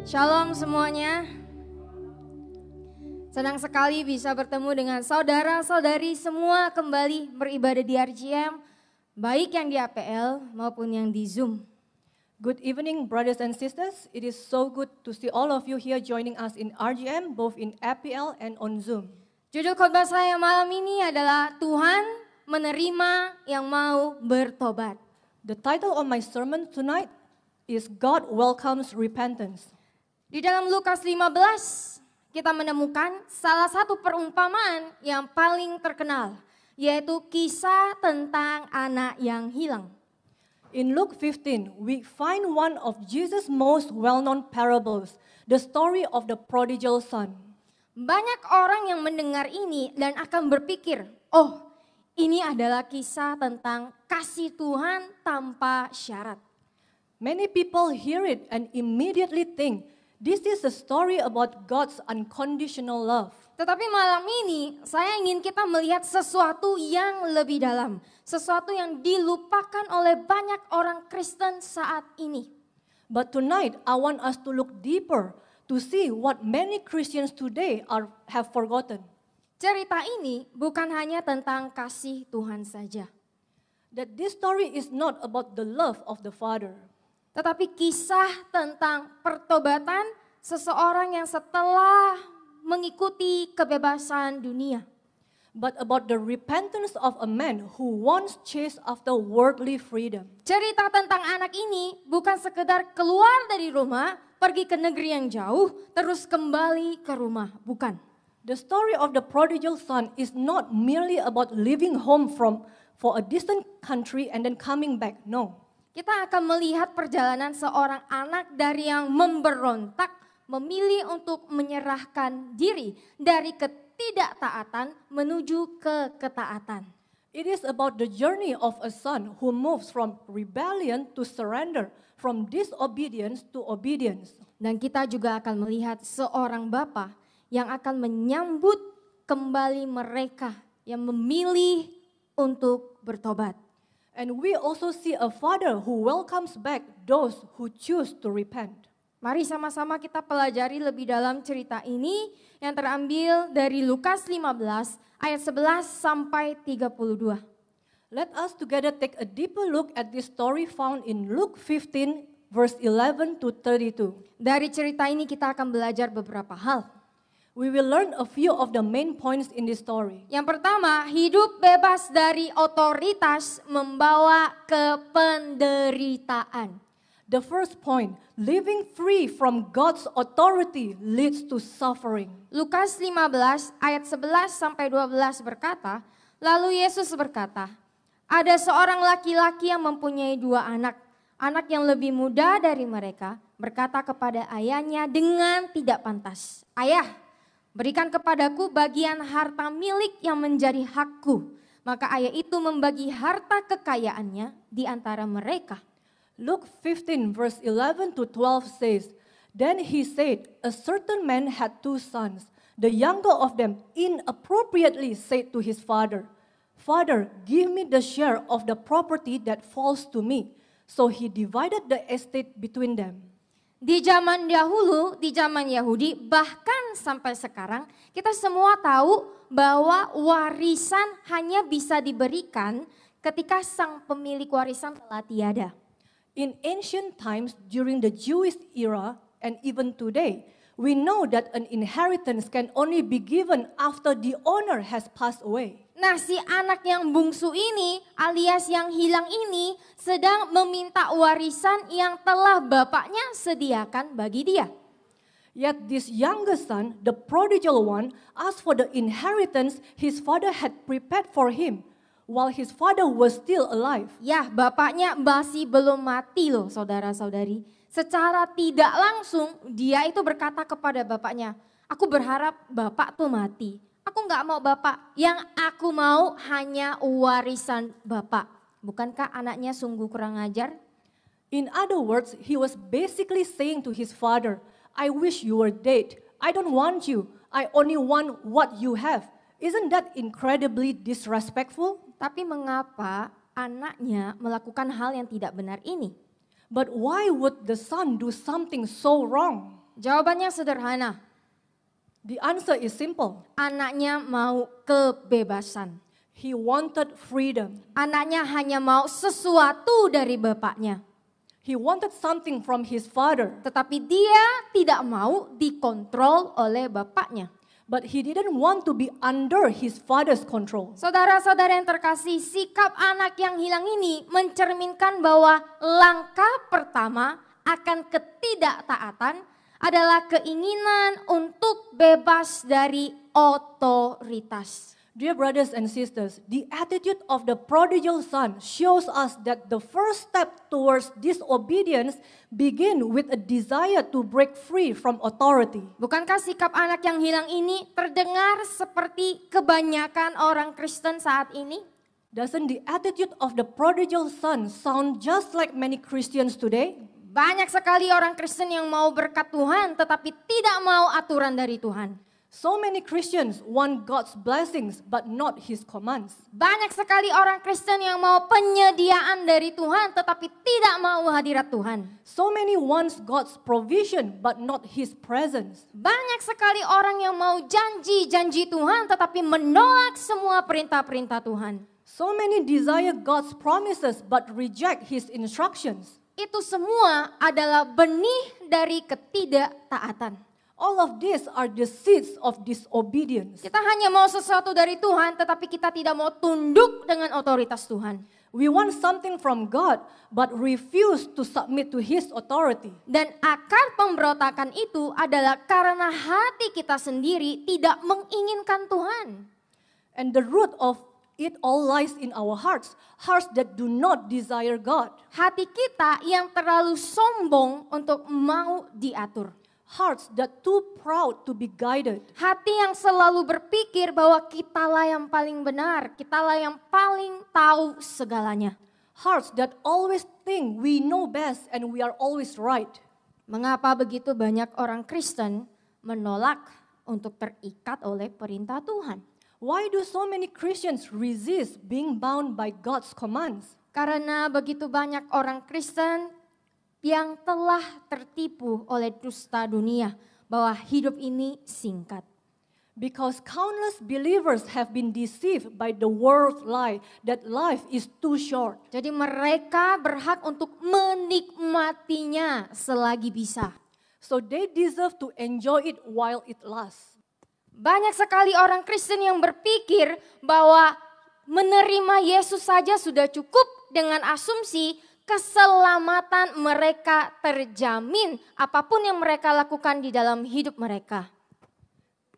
Shalom semuanya. Senang sekali bisa bertemu dengan saudara-saudari semua kembali beribadah di RGM, baik yang di APL maupun yang di Zoom. Good evening, brothers and sisters. It is so good to see all of you here joining us in RGM, both in APL and on Zoom. Judul khotbah saya malam ini adalah Tuhan menerima yang mau bertobat. The title of my sermon tonight is God Welcomes Repentance. Di dalam Lukas 15 kita menemukan salah satu perumpamaan yang paling terkenal, yaitu kisah tentang anak yang hilang. In Luke 15, we find one of Jesus' most well-known parables, the story of the prodigal son. Banyak orang yang mendengar ini dan akan berpikir, oh ini adalah kisah tentang kasih Tuhan tanpa syarat. Many people hear it and immediately think, this is a story about God's unconditional love. Tetapi malam ini saya ingin kita melihat sesuatu yang lebih dalam. Sesuatu yang dilupakan oleh banyak orang Kristen saat ini. But tonight I want us to look deeper to see what many Christians today have forgotten. Cerita ini bukan hanya tentang kasih Tuhan saja. That this story is not about the love of the Father. Tetapi kisah tentang pertobatan seseorang yang setelah mengikuti kebebasan dunia. But about the repentance of a man who once chased after worldly freedom. Cerita tentang anak ini bukan sekedar keluar dari rumah, pergi ke negeri yang jauh, terus kembali ke rumah. Bukan. The story of the prodigal son is not merely about leaving home for a distant country and then coming back. No. Kita akan melihat perjalanan seorang anak dari yang memberontak, memilih untuk menyerahkan diri dari ketidaktaatan menuju ke ketaatan. It is about the journey of a son who moves from rebellion to surrender, from disobedience to obedience. Dan kita juga akan melihat seorang bapa yang akan menyambut kembali mereka yang memilih untuk bertobat. And we also see a father who welcomes back those who choose to repent. Mari sama-sama kita pelajari lebih dalam cerita ini yang terambil dari Lukas 15 ayat 11 sampai 32. Let us together take a deeper look at this story found in Luke 15 verse 11 to 32. Dari cerita ini kita akan belajar beberapa hal. We will learn a few of the main points in this story. Yang pertama, hidup bebas dari otoritas membawa ke penderitaan. The first point, living free from God's authority leads to suffering. Lukas 15 ayat 11 sampai 12 berkata, lalu Yesus berkata, ada seorang laki-laki yang mempunyai 2 anak. Anak yang lebih muda dari mereka berkata kepada ayahnya dengan tidak pantas, ayah, berikan kepadaku bagian harta milik yang menjadi hakku. Maka ayah itu membagi harta kekayaannya di antara mereka. Luke 15 verse 11 to 12 says, then he said, a certain man had 2 sons. The younger of them inappropriately said to his father, Father, give me the share of the property that falls to me. So he divided the estate between them. Di zaman dahulu, di zaman Yahudi, bahkan sampai sekarang, kita semua tahu bahwa warisan hanya bisa diberikan ketika sang pemilik warisan telah tiada. In ancient times, during the Jewish era, and even today, we know that an inheritance can only be given after the owner has passed away. Nah, si anak yang bungsu ini alias yang hilang ini sedang meminta warisan yang telah bapaknya sediakan bagi dia. Yet this younger son, the prodigal one, asked for the inheritance his father had prepared for him while his father was still alive. Ya, bapaknya masih belum mati loh saudara-saudari. Secara tidak langsung dia itu berkata kepada bapaknya, aku berharap bapak tuh mati. Aku nggak mau bapak, yang aku mau hanya warisan bapak. Bukankah anaknya sungguh kurang ajar? In other words, he was basically saying to his father, I wish you were dead. I don't want you. I only want what you have. Isn't that incredibly disrespectful? Tapi mengapa anaknya melakukan hal yang tidak benar ini? But why would the son do something so wrong? Jawabannya sederhana. The answer is simple. Anaknya mau kebebasan. He wanted freedom. Anaknya hanya mau sesuatu dari bapaknya. He wanted something from his father. Tetapi dia tidak mau dikontrol oleh bapaknya. But he didn't want to be under his father's control. Saudara-saudara yang terkasih, sikap anak yang hilang ini mencerminkan bahwa langkah pertama akan ketidaktaatan adalah keinginan untuk bebas dari otoritas. Dear brothers and sisters, the attitude of the prodigal son shows us that the first step towards disobedience begin with a desire to break free from authority. Bukankah sikap anak yang hilang ini terdengar seperti kebanyakan orang Kristen saat ini? Doesn't the attitude of the prodigal son sound just like many Christians today? Banyak sekali orang Kristen yang mau berkat Tuhan tetapi tidak mau aturan dari Tuhan. So many Christians want God's blessings but not His commands. Banyak sekali orang Kristen yang mau penyediaan dari Tuhan tetapi tidak mau hadirat Tuhan. So many wants God's provision but not His presence. Banyak sekali orang yang mau janji-janji Tuhan tetapi menolak semua perintah-perintah Tuhan. So many desire God's promises but reject His instructions. Itu semua adalah benih dari ketidaktaatan. All of these are the seeds of disobedience. Kita hanya mau sesuatu dari Tuhan tetapi kita tidak mau tunduk dengan otoritas Tuhan. We want something from God but refuse to submit to His authority. Dan akar pemberontakan itu adalah karena hati kita sendiri tidak menginginkan Tuhan. And the root of it all lies in our hearts, hearts that do not desire God. Hati kita yang terlalu sombong untuk mau diatur. Hearts that too proud to be guided. Hati yang selalu berpikir bahwa kitalah yang paling benar, kitalah yang paling tahu segalanya. Hearts that always think we know best and we are always right. Mengapa begitu banyak orang Kristen menolak untuk terikat oleh perintah Tuhan? Why do so many Christians resist being bound by God's commands? Karena begitu banyak orang Kristen yang telah tertipu oleh dusta dunia bahwa hidup ini singkat. Because countless believers have been deceived by the world's lie that life is too short. Jadi mereka berhak untuk menikmatinya selagi bisa. So they deserve to enjoy it while it lasts. Banyak sekali orang Kristen yang berpikir bahwa menerima Yesus saja sudah cukup dengan asumsi keselamatan mereka terjamin apapun yang mereka lakukan di dalam hidup mereka.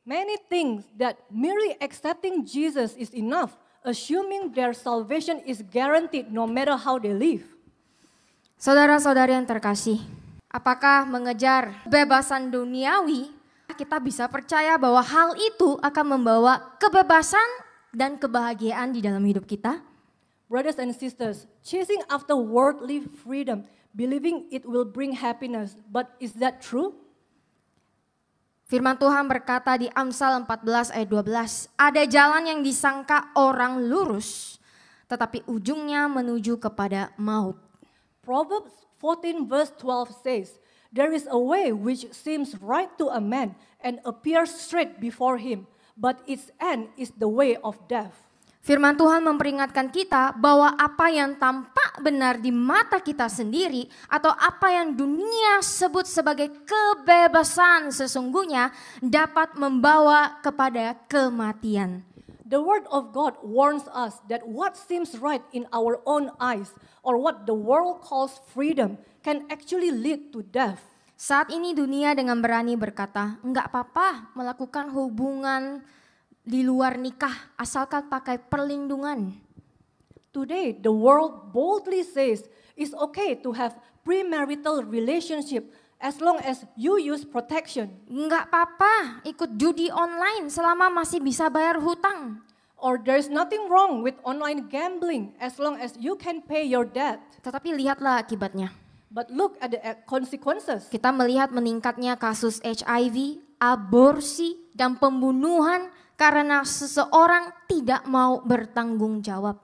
Many think that merely accepting Jesus is enough, assuming their salvation is guaranteed no matter how they live. Saudara-saudari yang terkasih, apakah mengejar kebebasan duniawi kita bisa percaya bahwa hal itu akan membawa kebebasan dan kebahagiaan di dalam hidup kita? Brothers and sisters, chasing after worldly freedom, believing it will bring happiness, but is that true? Firman Tuhan berkata di Amsal 14 ayat 12, ada jalan yang disangka orang lurus, tetapi ujungnya menuju kepada maut. Proverbs 14 verse 12 says, there is a way which seems right to a man and appears straight before him, but its end is the way of death. Firman Tuhan memperingatkan kita bahwa apa yang tampak benar di mata kita sendiri atau apa yang dunia sebut sebagai kebebasan sesungguhnya dapat membawa kepada kematian. The word of God warns us that what seems right in our own eyes or what the world calls freedom can actually lead to death. Saat ini dunia dengan berani berkata, enggak apa-apa melakukan hubungan di luar nikah asalkan pakai perlindungan. Today, the world boldly says it's okay to have premarital relationship as long as you use protection. Enggak apa-apa ikut judi online selama masih bisa bayar hutang. Or there's nothing wrong with online gambling as long as you can pay your debt. Tetapi lihatlah akibatnya. But look at the consequences. Kita melihat meningkatnya kasus HIV, aborsi, dan pembunuhan karena seseorang tidak mau bertanggung jawab.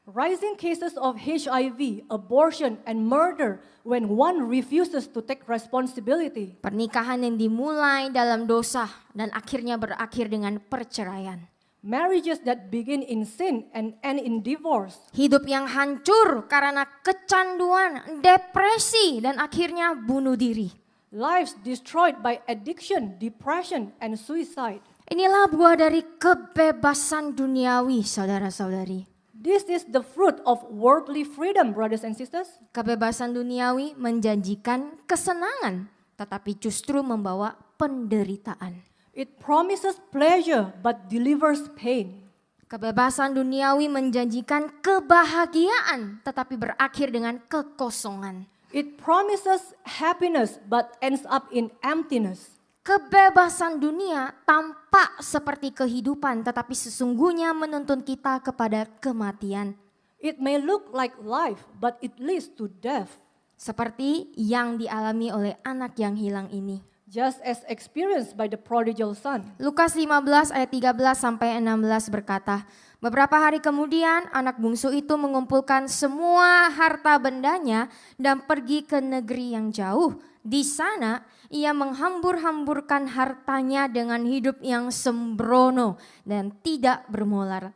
Rising cases of HIV, abortion, and murder when one refuses to take responsibility. Pernikahan yang dimulai dalam dosa dan akhirnya berakhir dengan perceraian. Marriages that begin in sin and end in divorce. Hidup yang hancur karena kecanduan, depresi, dan akhirnya bunuh diri. Lives destroyed by addiction, depression, and suicide. Inilah buah dari kebebasan duniawi, saudara-saudari. This is the fruit of worldly freedom, brothers and sisters. Kebebasan duniawi menjanjikan kesenangan, tetapi justru membawa penderitaan. It promises pleasure but delivers pain. Kebebasan duniawi menjanjikan kebahagiaan, tetapi berakhir dengan kekosongan. It promises happiness but ends up in emptiness. Kebebasan dunia tampak seperti kehidupan, tetapi sesungguhnya menuntun kita kepada kematian. It may look like life, but it leads to death. Seperti yang dialami oleh anak yang hilang ini. Just as experienced by the prodigal son. Lukas 15 ayat 13 sampai 16 berkata, beberapa hari kemudian anak bungsu itu mengumpulkan semua harta bendanya dan pergi ke negeri yang jauh. Di sana ia menghambur-hamburkan hartanya dengan hidup yang sembrono dan tidak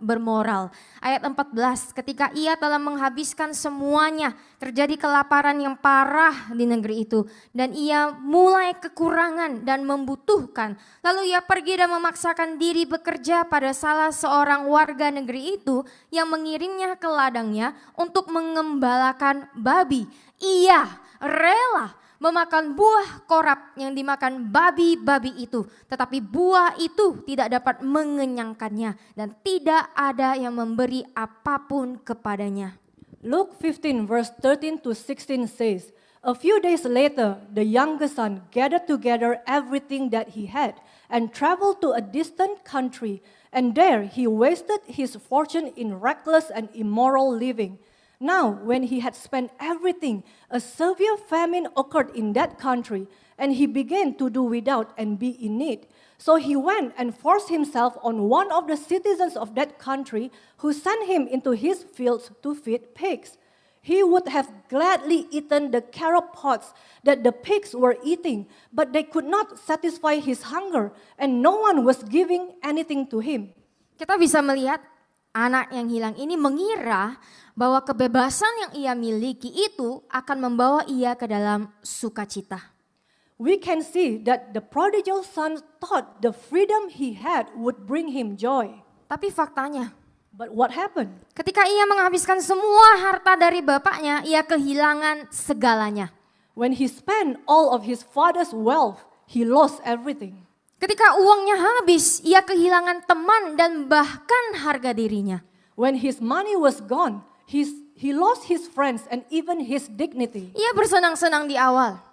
bermoral. Ayat 14, ketika ia telah menghabiskan semuanya, terjadi kelaparan yang parah di negeri itu. Dan ia mulai kekurangan dan membutuhkan. Lalu ia pergi dan memaksakan diri bekerja pada salah seorang warga negeri itu yang mengirimnya ke ladangnya untuk mengembalakan babi. Ia rela memakan buah korap yang dimakan babi-babi itu. Tetapi buah itu tidak dapat mengenyangkannya dan tidak ada yang memberi apapun kepadanya. Luke 15 verse 13 to 16 says, a few days later, the youngest son gathered together everything that he had and traveled to a distant country. And there he wasted his fortune in reckless and immoral living. Now, when he had spent everything, a severe famine occurred in that country, and he began to do without and be in need. So he went and forced himself on one of the citizens of that country, who sent him into his fields to feed pigs. He would have gladly eaten the carob pods that the pigs were eating, but they could not satisfy his hunger, and no one was giving anything to him. Kita bisa melihat anak yang hilang ini mengira bahwa kebebasan yang ia miliki itu akan membawa ia ke dalam sukacita. We can see that the prodigal son thought the freedom he had would bring him joy. Tapi faktanya, but what happened? Ketika ia menghabiskan semua harta dari bapaknya, ia kehilangan segalanya. When he spent all of his father's wealth, he lost everything. Ketika uangnya habis, ia kehilangan teman dan bahkan harga dirinya. When his money was gone, he lost his friends and even his dignity. Ia bersenang-senang di awal.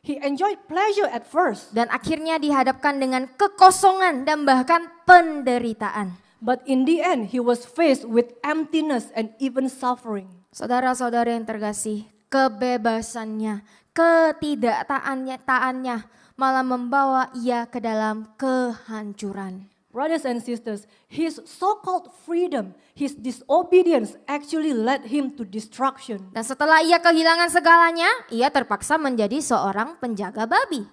He enjoyed pleasure at first. Dan akhirnya dihadapkan dengan kekosongan dan bahkan penderitaan. But in the end, he was faced with emptiness and even suffering. Saudara-saudara yang terkasih, kebebasannya, ketidaktaannya malah membawa ia ke dalam kehancuran. Brothers and sisters, his so-called freedom, his disobedience actually led him to destruction. Dan setelah ia kehilangan segalanya, ia terpaksa menjadi seorang penjaga babi.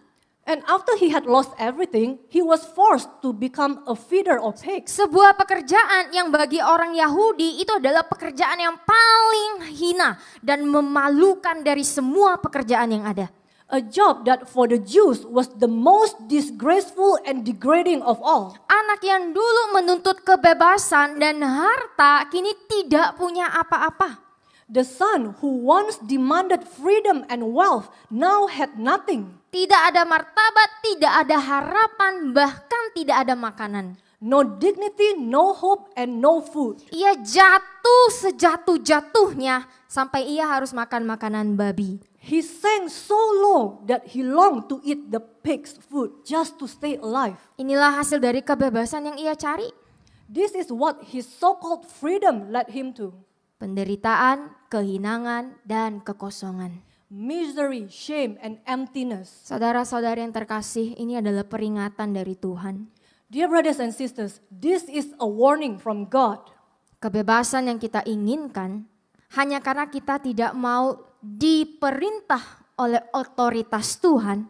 And after he had lost everything, he was forced to become a feeder of pigs. Sebuah pekerjaan yang bagi orang Yahudi itu adalah pekerjaan yang paling hina dan memalukan dari semua pekerjaan yang ada. A job that for the Jews was the most disgraceful and degrading of all. Anak yang dulu menuntut kebebasan dan harta kini tidak punya apa-apa. The son who once demanded freedom and wealth now had nothing. Tidak ada martabat, tidak ada harapan, bahkan tidak ada makanan. No dignity, no hope, and no food. Ia jatuh sejatuh-jatuhnya sampai ia harus makan makanan babi. He sank so low that he longed to eat the pig's food just to stay alive. Inilah hasil dari kebebasan yang ia cari. This is what his so-called freedom led him to. Penderitaan, kehinaan, dan kekosongan. Misery, shame, and emptiness. Saudara-saudari yang terkasih, ini adalah peringatan dari Tuhan. Dear brothers and sisters, this is a warning from God. Kebebasan yang kita inginkan hanya karena kita tidak mau diperintah oleh otoritas Tuhan,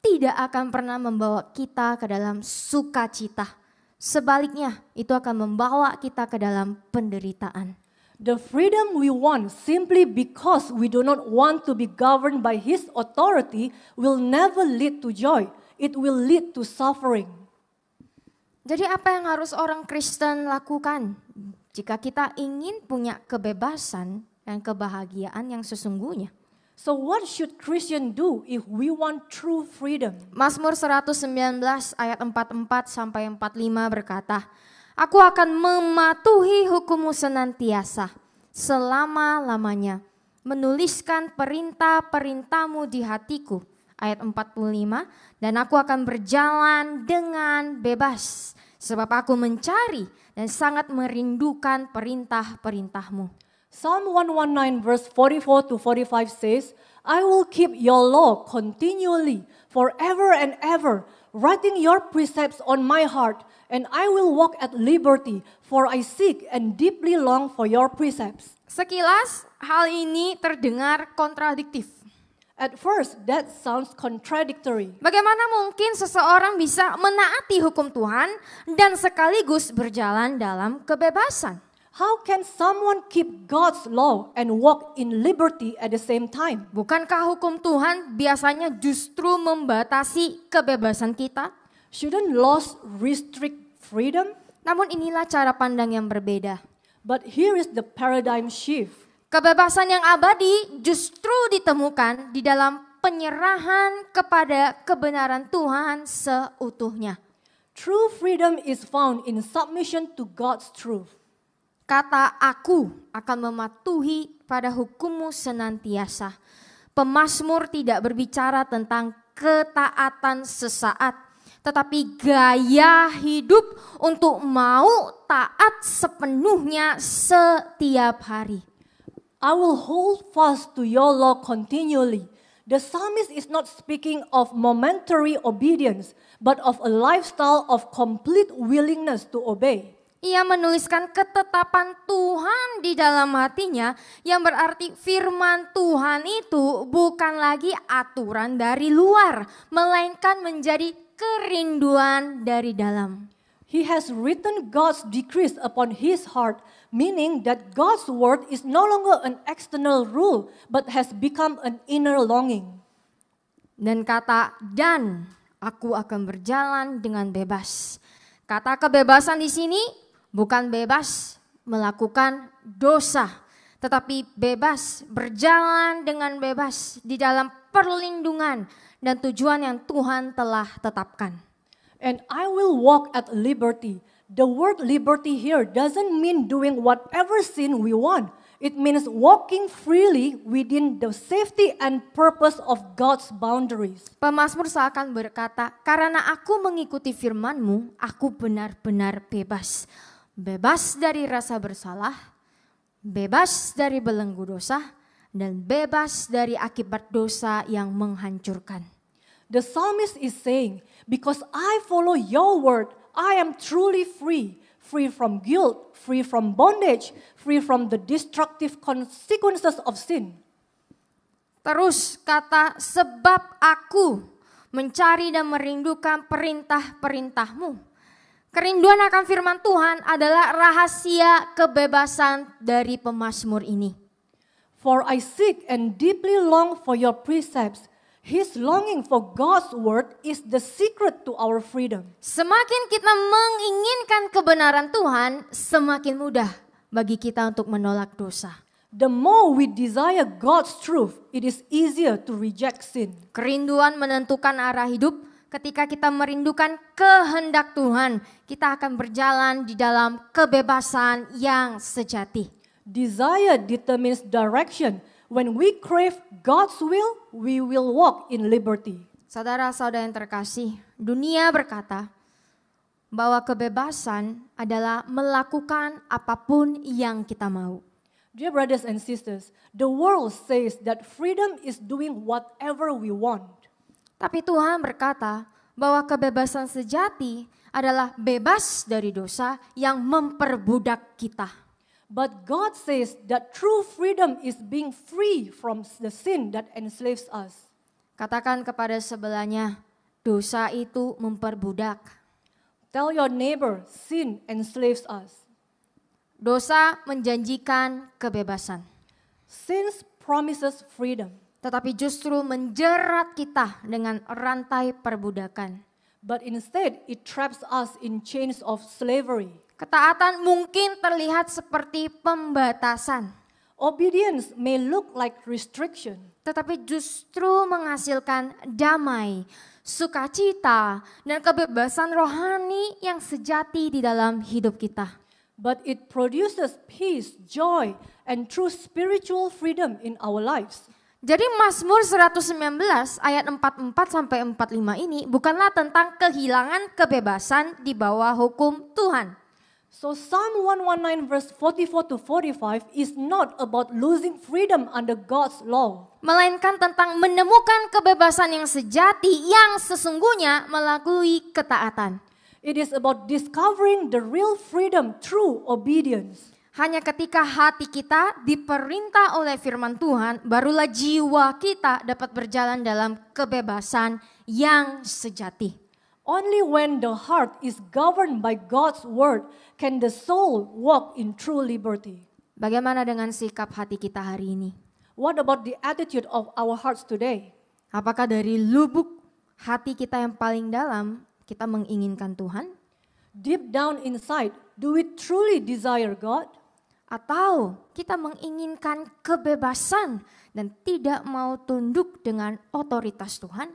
tidak akan pernah membawa kita ke dalam sukacita. Sebaliknya, itu akan membawa kita ke dalam penderitaan. The freedom we want simply because we do not want to be governed by His authority will never lead to joy. It will lead to suffering. Jadi apa yang harus orang Kristen lakukan jika kita ingin punya kebebasan dan kebahagiaan yang sesungguhnya? So what should Christian do if we want true freedom? Mazmur 119 ayat 44 sampai 45 berkata, Aku akan mematuhi hukum-Mu senantiasa selama-lamanya, menuliskan perintah-perintah-Mu di hatiku. Ayat 45, dan aku akan berjalan dengan bebas, sebab aku mencari dan sangat merindukan perintah-perintah-Mu. Psalm 119 verse 44 to 45 says, I will keep your law continually, forever and ever, writing your precepts on my heart, and I will walk at liberty, for I seek and deeply long for your precepts. Sekilas hal ini terdengar kontradiktif. At first, that sounds contradictory. Bagaimana mungkin seseorang bisa menaati hukum Tuhan dan sekaligus berjalan dalam kebebasan? How can someone keep God's law and walk in liberty at the same time? Bukankah hukum Tuhan biasanya justru membatasi kebebasan kita? Shouldn't laws restrict freedom? Namun inilah cara pandang yang berbeda. But here is the paradigm shift. Kebebasan yang abadi justru ditemukan di dalam penyerahan kepada kebenaran Tuhan seutuhnya. True freedom is found in submission to God's truth. Kata aku akan mematuhi pada hukum-Mu senantiasa. Pemazmur tidak berbicara tentang ketaatan sesaat, tetapi gaya hidup untuk mau taat sepenuhnya setiap hari. I will hold fast to your law continually. The psalmist is not speaking of momentary obedience, but of a lifestyle of complete willingness to obey. Ia menuliskan ketetapan Tuhan di dalam hatinya, yang berarti firman Tuhan itu bukan lagi aturan dari luar, melainkan menjadi kerinduan dari dalam. He has written God's decrees upon his heart, meaning that God's word is no longer an external rule, but has become an inner longing. Dan kata dan aku akan berjalan dengan bebas. Kata kebebasan di sini bukan bebas melakukan dosa, tetapi bebas berjalan dengan bebas di dalam perlindungan dan tujuan yang Tuhan telah tetapkan. And I will walk at liberty. The word liberty here doesn't mean doing whatever sin we want. It means walking freely within the safety and purpose of God's boundaries. Pemazmur seakan berkata, karena aku mengikuti firman-Mu, aku benar-benar bebas. Bebas dari rasa bersalah, bebas dari belenggu dosa, dan bebas dari akibat dosa yang menghancurkan. The psalmist is saying, because I follow your word, I am truly free. Free from guilt, free from bondage, free from the destructive consequences of sin. Terus kata, sebab aku mencari dan merindukan perintah-perintah-Mu. Kerinduan akan firman Tuhan adalah rahasia kebebasan dari pemazmur ini. For I seek and deeply long for your precepts. His longing for God's word is the secret to our freedom. Semakin kita menginginkan kebenaran Tuhan, semakin mudah bagi kita untuk menolak dosa. The more we desire God's truth, it is easier to reject sin. Kerinduan menentukan arah hidup. Ketika kita merindukan kehendak Tuhan, kita akan berjalan di dalam kebebasan yang sejati. Desire determines direction. When we crave God's will, we will walk in liberty. Saudara-saudara yang terkasih, dunia berkata bahwa kebebasan adalah melakukan apapun yang kita mau. Dear brothers and sisters, the world says that freedom is doing whatever we want. Tapi Tuhan berkata bahwa kebebasan sejati adalah bebas dari dosa yang memperbudak kita. But God says that true freedom is being free from the sin that enslaves us. Katakan kepada sebelahnya, dosa itu memperbudak. Tell your neighbor, sin enslaves us. Dosa menjanjikan kebebasan, Sin promises freedom, tetapi justru menjerat kita dengan rantai perbudakan. but instead it traps us in chains of slavery. Ketaatan mungkin terlihat seperti pembatasan, Obedience may look like restriction, tetapi justru menghasilkan damai, sukacita, dan kebebasan rohani yang sejati di dalam hidup kita. but it produces peace, joy, and true spiritual freedom in our lives. Jadi Mazmur 119 ayat 44 sampai 45 ini bukanlah tentang kehilangan kebebasan di bawah hukum Tuhan. So Psalm 119 verse 44 to 45 is not about losing freedom under God's law. Melainkan tentang menemukan kebebasan yang sejati yang sesungguhnya melalui ketaatan. It is about discovering the real freedom through obedience. Hanya ketika hati kita diperintah oleh firman Tuhan, barulah jiwa kita dapat berjalan dalam kebebasan yang sejati. Only when the heart is governed by God's word can the soul walk in true liberty. Bagaimana dengan sikap hati kita hari ini? What about the attitude of our hearts today? Apakah dari lubuk hati kita yang paling dalam kita menginginkan Tuhan? Deep down inside, do we truly desire God? Atau kita menginginkan kebebasan dan tidak mau tunduk dengan otoritas Tuhan?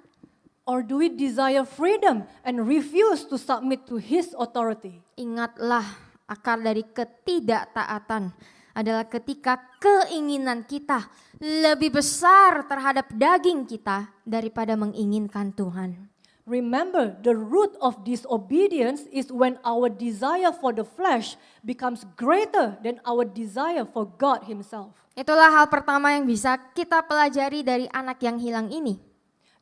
Or do we desire freedom and refuse to submit to His authority? Ingatlah, akar dari ketidaktaatan adalah ketika keinginan kita lebih besar terhadap daging kita daripada menginginkan Tuhan. Remember, the root of disobedience is when our desire for the flesh becomes greater than our desire for God Himself. Itulah hal pertama yang bisa kita pelajari dari anak yang hilang ini.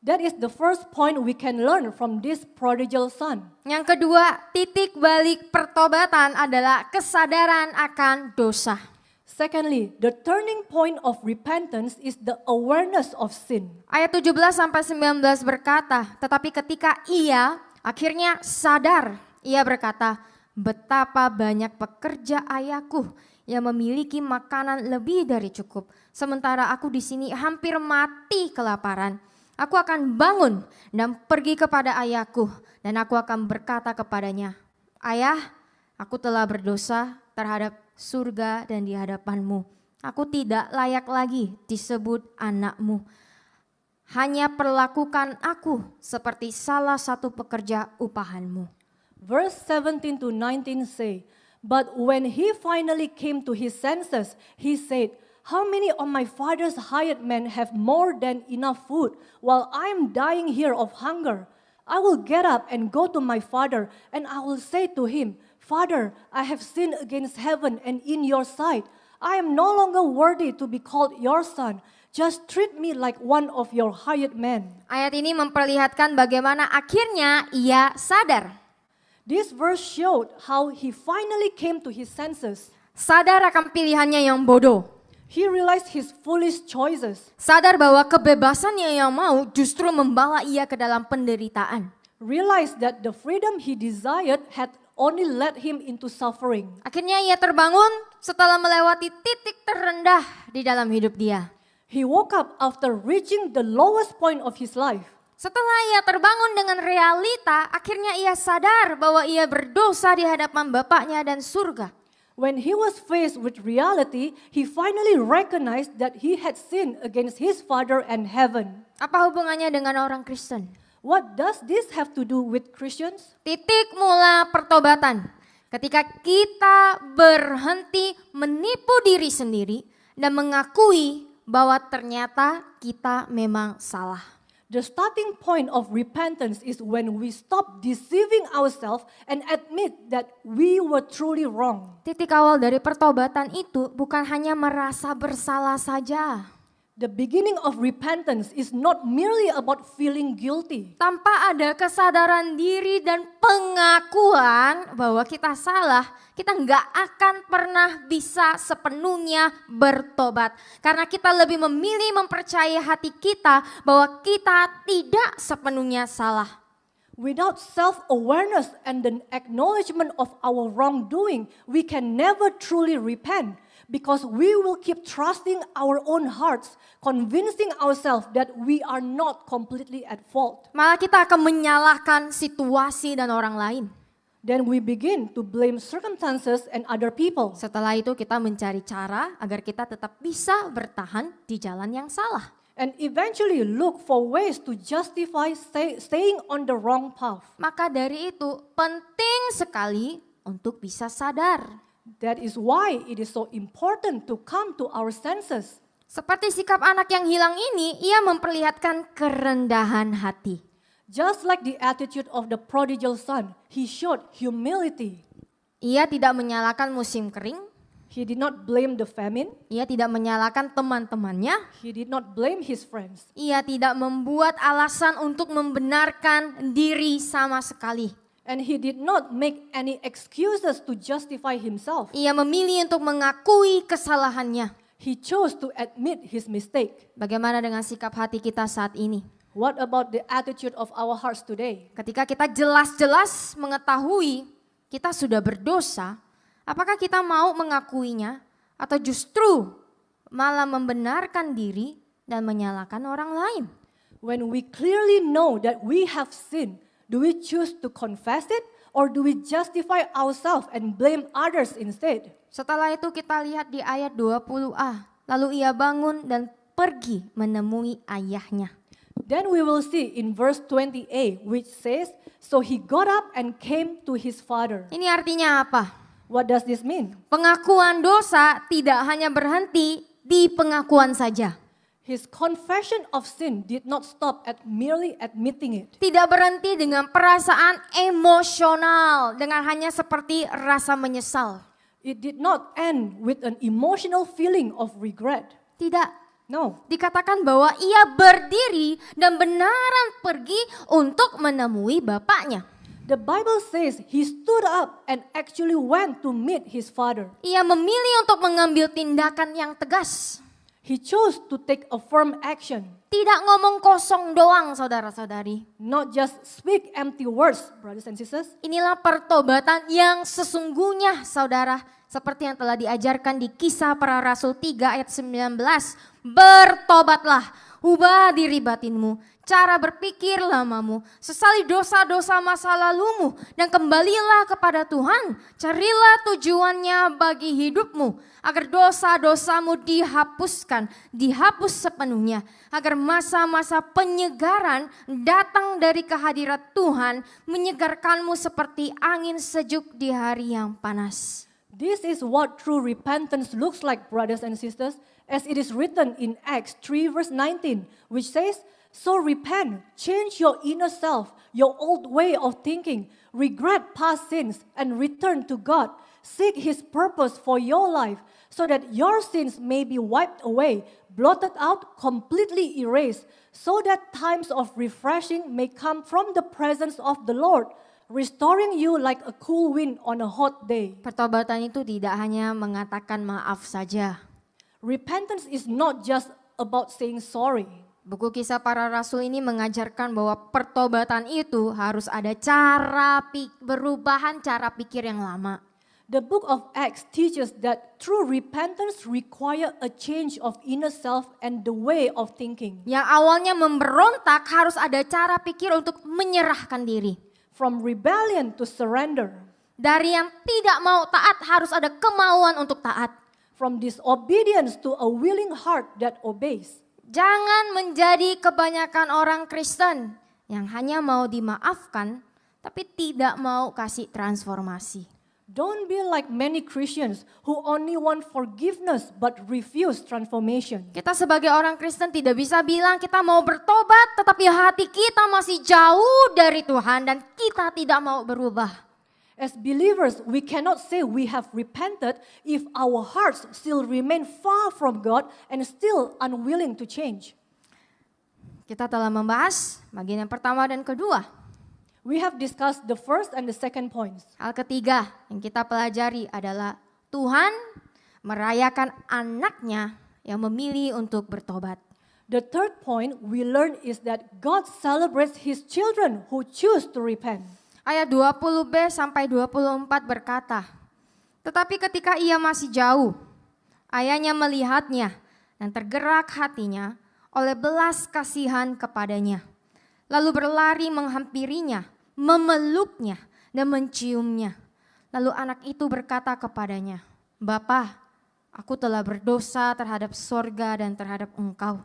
That is the first point we can learn from this prodigal son. Yang kedua, titik balik pertobatan adalah kesadaran akan dosa. Secondly, the turning point of repentance is the awareness of sin. Ayat 17 sampai 19 berkata, tetapi ketika ia akhirnya sadar, ia berkata, betapa banyak pekerja ayahku yang memiliki makanan lebih dari cukup, sementara aku di sini hampir mati kelaparan. Aku akan bangun dan pergi kepada ayahku dan aku akan berkata kepadanya, Ayah, aku telah berdosa terhadap surga dan di hadapanmu. Aku tidak layak lagi disebut anakmu. Hanya perlakukan aku seperti salah satu pekerja upahanmu. Verse 17 to 19 say, but when he finally came to his senses, he said, how many of my father's hired men have more than enough food while I am dying here of hunger? I will get up and go to my father and I will say to him, Father, I have sinned against heaven and in your sight. I am no longer worthy to be called your son. Just treat me like one of your hired men. Ayat ini memperlihatkan bagaimana akhirnya ia sadar. This verse showed how he finally came to his senses. Sadar akan pilihannya yang bodoh. He realized his foolish choices. Sadar bahwa kebebasannya yang mau justru membawa ia ke dalam penderitaan. Realized that the freedom he desired had only led him into suffering. Akhirnya ia terbangun setelah melewati titik terendah di dalam hidup dia. He woke up after reaching the lowest point of his life. Setelah ia terbangun dengan realita, akhirnya ia sadar bahwa ia berdosa di hadapan Bapaknya dan surga. When he was faced with reality, he finally recognized that he had sinned against his Father and heaven. Apa hubungannya dengan orang Kristen? What does this have to do with Christians? Titik mula pertobatan. Ketika kita berhenti menipu diri sendiri dan mengakui bahwa ternyata kita memang salah. The starting point of repentance is when we stop deceiving ourselves and admit that we were truly wrong. Titik awal dari pertobatan itu bukan hanya merasa bersalah saja. The beginning of repentance is not merely about feeling guilty. Tanpa ada kesadaran diri dan pengakuan bahwa kita salah, kita nggak akan pernah bisa sepenuhnya bertobat. Karena kita lebih memilih mempercayai hati kita bahwa kita tidak sepenuhnya salah. Without self-awareness and the acknowledgement of our wrongdoing, we can never truly repent. Because we will keep trusting our own hearts, convincing ourselves that we are not completely at fault. Malah kita akan menyalahkan situasi dan orang lain. Then we begin to blame circumstances and other people. Setelah itu kita mencari cara agar kita tetap bisa bertahan di jalan yang salah. And eventually look for ways to justify staying on the wrong path. Maka dari itu penting sekali untuk bisa sadar. That is why it is so important to come to our senses. Seperti sikap anak yang hilang ini, ia memperlihatkan kerendahan hati. Just like the attitude of the prodigal son, he showed humility. Ia tidak menyalahkan musim kering. He did not blame the famine. Ia tidak menyalahkan teman-temannya. He did not blame his friends. Ia tidak membuat alasan untuk membenarkan diri sama sekali. And he did not make any excuses to justify himself. Ia memilih untuk mengakui kesalahannya. He chose to admit his mistake. Bagaimana dengan sikap hati kita saat ini? What about the attitude of our hearts today? Ketika kita jelas-jelas mengetahui kita sudah berdosa, apakah kita mau mengakuinya atau justru malah membenarkan diri dan menyalahkan orang lain? When we clearly know that we have sinned, do we choose to confess it or do we justify ourselves and blame others instead? Setelah itu kita lihat di ayat 20a. Lalu ia bangun dan pergi menemui ayahnya. Then we will see in verse 20a which says, so he got up and came to his father. Ini artinya apa? What does this mean? Pengakuan dosa tidak hanya berhenti di pengakuan saja. His confession of sin did not stop at merely admitting it. Tidak berhenti dengan perasaan emosional, dengan hanya seperti rasa menyesal. It did not end with an emotional feeling of regret. Tidak. No. Dikatakan bahwa ia berdiri dan benaran pergi untuk menemui bapaknya. The Bible says he stood up and actually went to meet his father. Ia memilih untuk mengambil tindakan yang tegas. He chose to take a firm action. Tidak ngomong kosong doang, saudara-saudari. Not just speak empty words, brothers and sisters. Inilah pertobatan yang sesungguhnya, saudara. Seperti yang telah diajarkan di Kisah Para Rasul 3 ayat 19. Bertobatlah, ubah diri batinmu, cara berpikir lamamu, sesali dosa-dosa masa lalumu, dan kembalilah kepada Tuhan. Carilah tujuannya bagi hidupmu, agar dosa-dosamu dihapus sepenuhnya, agar masa-masa penyegaran datang dari kehadirat Tuhan, menyegarkanmu seperti angin sejuk di hari yang panas. This is what true repentance looks like, brothers and sisters, as it is written in Acts 3 verse 19, which says, so repent, change your inner self, your old way of thinking, regret past sins, and return to God. Seek His purpose for your life, so that your sins may be wiped away, blotted out, completely erased, so that times of refreshing may come from the presence of the Lord, restoring you like a cool wind on a hot day. Pertobatan itu tidak hanya mengatakan maaf saja. Repentance is not just about saying sorry. Buku Kisah Para Rasul ini mengajarkan bahwa pertobatan itu harus ada perubahan cara pikir yang lama. The book of Acts teaches that true repentance requires a change of inner self and the way of thinking. Yang awalnya memberontak harus ada cara pikir untuk menyerahkan diri. From rebellion to surrender. Dari yang tidak mau taat harus ada kemauan untuk taat. From disobedience to a willing heart that obeys. Jangan menjadi kebanyakan orang Kristen yang hanya mau dimaafkan tapi tidak mau kasih transformasi. Don't be like many Christians who only want forgiveness but refuse transformation. Kita sebagai orang Kristen tidak bisa bilang kita mau bertobat tetapi hati kita masih jauh dari Tuhan dan kita tidak mau berubah. As believers, we cannot say we have repented if our hearts still remain far from God and still unwilling to change. Kita telah membahas bagian yang pertama dan kedua. We have discussed the first and the second points. Hal ketiga yang kita pelajari adalah Tuhan merayakan anaknya yang memilih untuk bertobat. The third point we learn is that God celebrates His children who choose to repent. Ayat 20b sampai 24 berkata, tetapi ketika ia masih jauh, ayahnya melihatnya dan tergerak hatinya oleh belas kasihan kepadanya. Lalu berlari menghampirinya, memeluknya dan menciumnya. Lalu anak itu berkata kepadanya, Bapa, aku telah berdosa terhadap sorga dan terhadap engkau.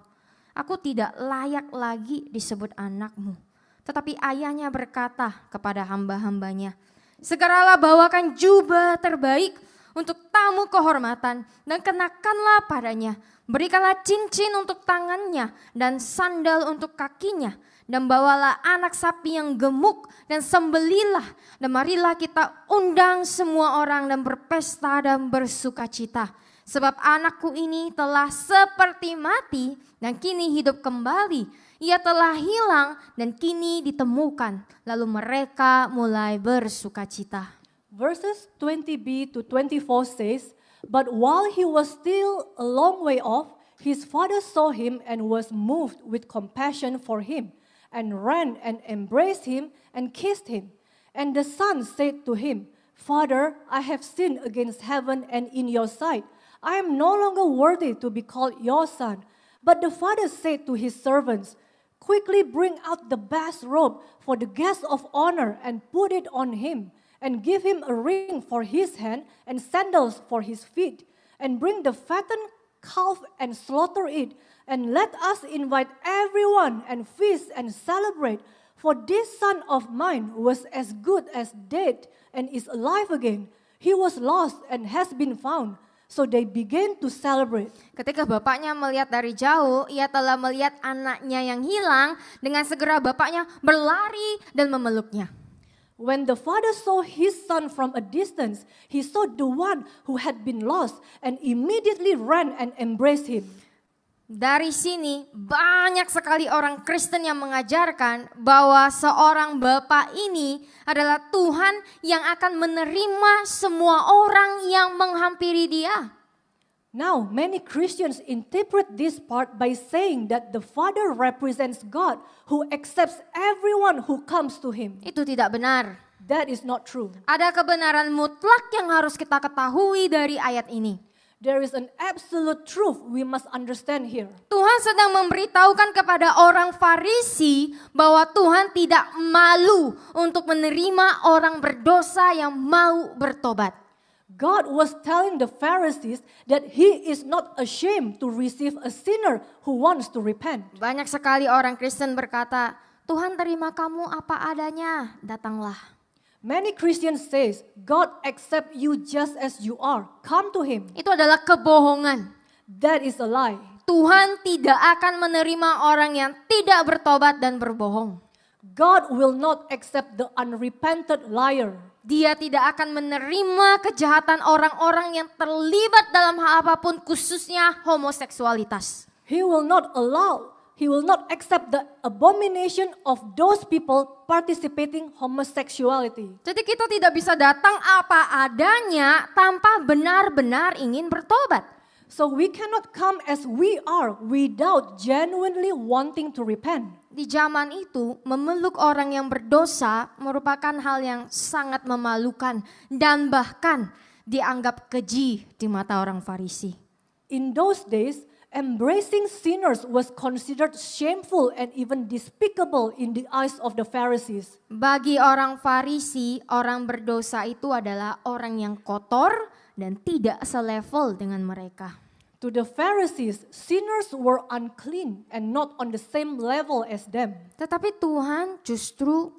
Aku tidak layak lagi disebut anakmu. Tetapi ayahnya berkata kepada hamba-hambanya, segeralah bawakan jubah terbaik untuk tamu kehormatan dan kenakanlah padanya. Berikanlah cincin untuk tangannya dan sandal untuk kakinya. Dan bawalah anak sapi yang gemuk dan sembelilah. Dan marilah kita undang semua orang dan berpesta dan bersukacita. Sebab anakku ini telah seperti mati dan kini hidup kembali. Ia telah hilang dan kini ditemukan. Lalu mereka mulai bersukacita. Verses 20b to 24 says, but while he was still a long way off, his father saw him and was moved with compassion for him, and ran and embraced him and kissed him. And the son said to him, Father, I have sinned against heaven and in your sight. I am no longer worthy to be called your son. But the father said to his servants, quickly bring out the best robe for the guest of honor and put it on him, and give him a ring for his hand and sandals for his feet, and bring the fattened calf and slaughter it, and let us invite everyone and feast and celebrate. For this son of mine was as good as dead and is alive again. He was lost and has been found. So they began to celebrate. Ketika bapaknya melihat dari jauh, ia telah melihat anaknya yang hilang. Dengan segera bapaknya berlari dan memeluknya. When the father saw his son from a distance, he saw the one who had been lost and immediately ran and embraced him. Dari sini banyak sekali orang Kristen yang mengajarkan bahwa seorang bapak ini adalah Tuhan yang akan menerima semua orang yang menghampiri dia. Now, many Christians interpret this part by saying that the Father represents God who accepts everyone who comes to him. Itu tidak benar. That is not true. Ada kebenaran mutlak yang harus kita ketahui dari ayat ini. There is an absolute truth we must understand here. Tuhan sedang memberitahukan kepada orang Farisi bahwa Tuhan tidak malu untuk menerima orang berdosa yang mau bertobat. God was telling the Pharisees that He is not ashamed to receive a sinner who wants to repent. Banyak sekali orang Kristen berkata, Tuhan terima kamu apa adanya, datanglah. Many Christians says, God accept you just as you are. Come to Him. Itu adalah kebohongan. That is a lie. Tuhan tidak akan menerima orang yang tidak bertobat dan berbohong. God will not accept the unrepented liar. Dia tidak akan menerima kejahatan orang-orang yang terlibat dalam hal apapun, khususnya homoseksualitas. He will not accept the abomination of those people participating homosexuality. Jadi kita tidak bisa datang apa adanya tanpa benar-benar ingin bertobat. So we cannot come as we are without genuinely wanting to repent. Di zaman itu, memeluk orang yang berdosa merupakan hal yang sangat memalukan dan bahkan dianggap keji di mata orang Farisi. In those days, embracing sinners was considered shameful and even despicable in the eyes of the Pharisees. Bagi orang Farisi, orang berdosa itu adalah orang yang kotor dan tidak selevel dengan mereka. To the Pharisees, sinners were unclean and not on the same level as them. Tetapi Tuhan justru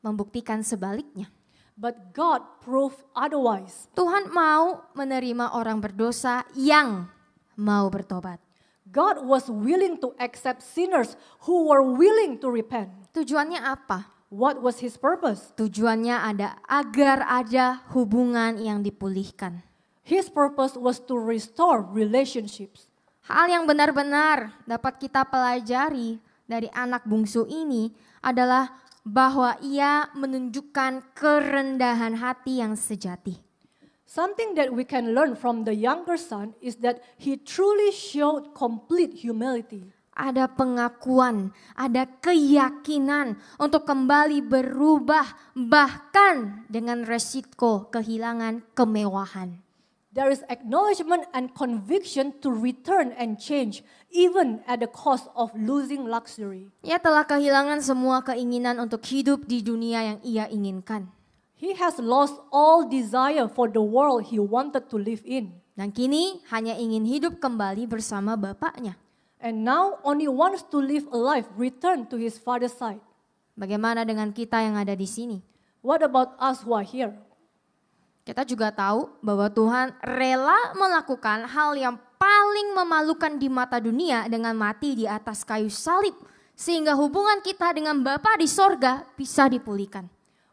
membuktikan sebaliknya. But God proved otherwise. Tuhan mau menerima orang berdosa yang mau bertobat. God was willing to accept sinners who were willing to repent. Tujuannya apa? What was his purpose? Tujuannya agar ada hubungan yang dipulihkan. His purpose was to restore relationships. Hal yang benar-benar dapat kita pelajari dari anak bungsu ini adalah bahwa ia menunjukkan kerendahan hati yang sejati. Something that we can learn from the younger son is that he truly showed complete humility. Ada pengakuan, ada keyakinan untuk kembali berubah bahkan dengan resiko kehilangan kemewahan. There is acknowledgement and conviction to return and change even at the cost of losing luxury. Ia telah kehilangan semua keinginan untuk hidup di dunia yang ia inginkan. He has lost all desire for the world he wanted to live in. Dan kini hanya ingin hidup kembali bersama bapaknya. And now only wants to live a life return to his father's side. Bagaimana dengan kita yang ada di sini? What about us who are here? Kita juga tahu bahwa Tuhan rela melakukan hal yang paling memalukan di mata dunia dengan mati di atas kayu salib. Sehingga hubungan kita dengan Bapa di sorga bisa dipulihkan.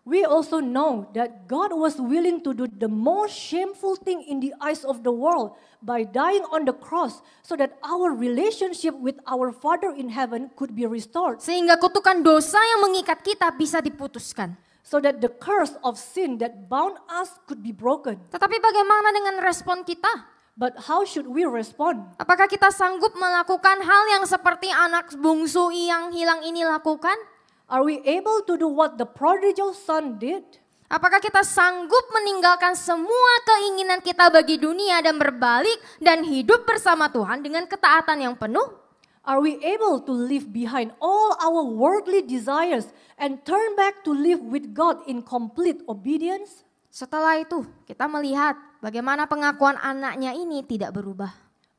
We also know that God was willing to do the most shameful thing in the eyes of the world by dying on the cross so that our relationship with our Father in heaven could be restored. Sehingga kutukan dosa yang mengikat kita bisa diputuskan. So that the curse of sin that bound us could be broken. Tetapi bagaimana dengan respon kita? But how should we respond? Apakah kita sanggup melakukan hal yang seperti anak bungsu yang hilang ini lakukan? Are we able to do what the prodigal son did? Apakah kita sanggup meninggalkan semua keinginan kita bagi dunia dan berbalik dan hidup bersama Tuhan dengan ketaatan yang penuh? Are we able to leave behind all our worldly desires and turn back to live with God in complete obedience? Setelah itu, kita melihat bagaimana pengakuan anaknya ini tidak berubah.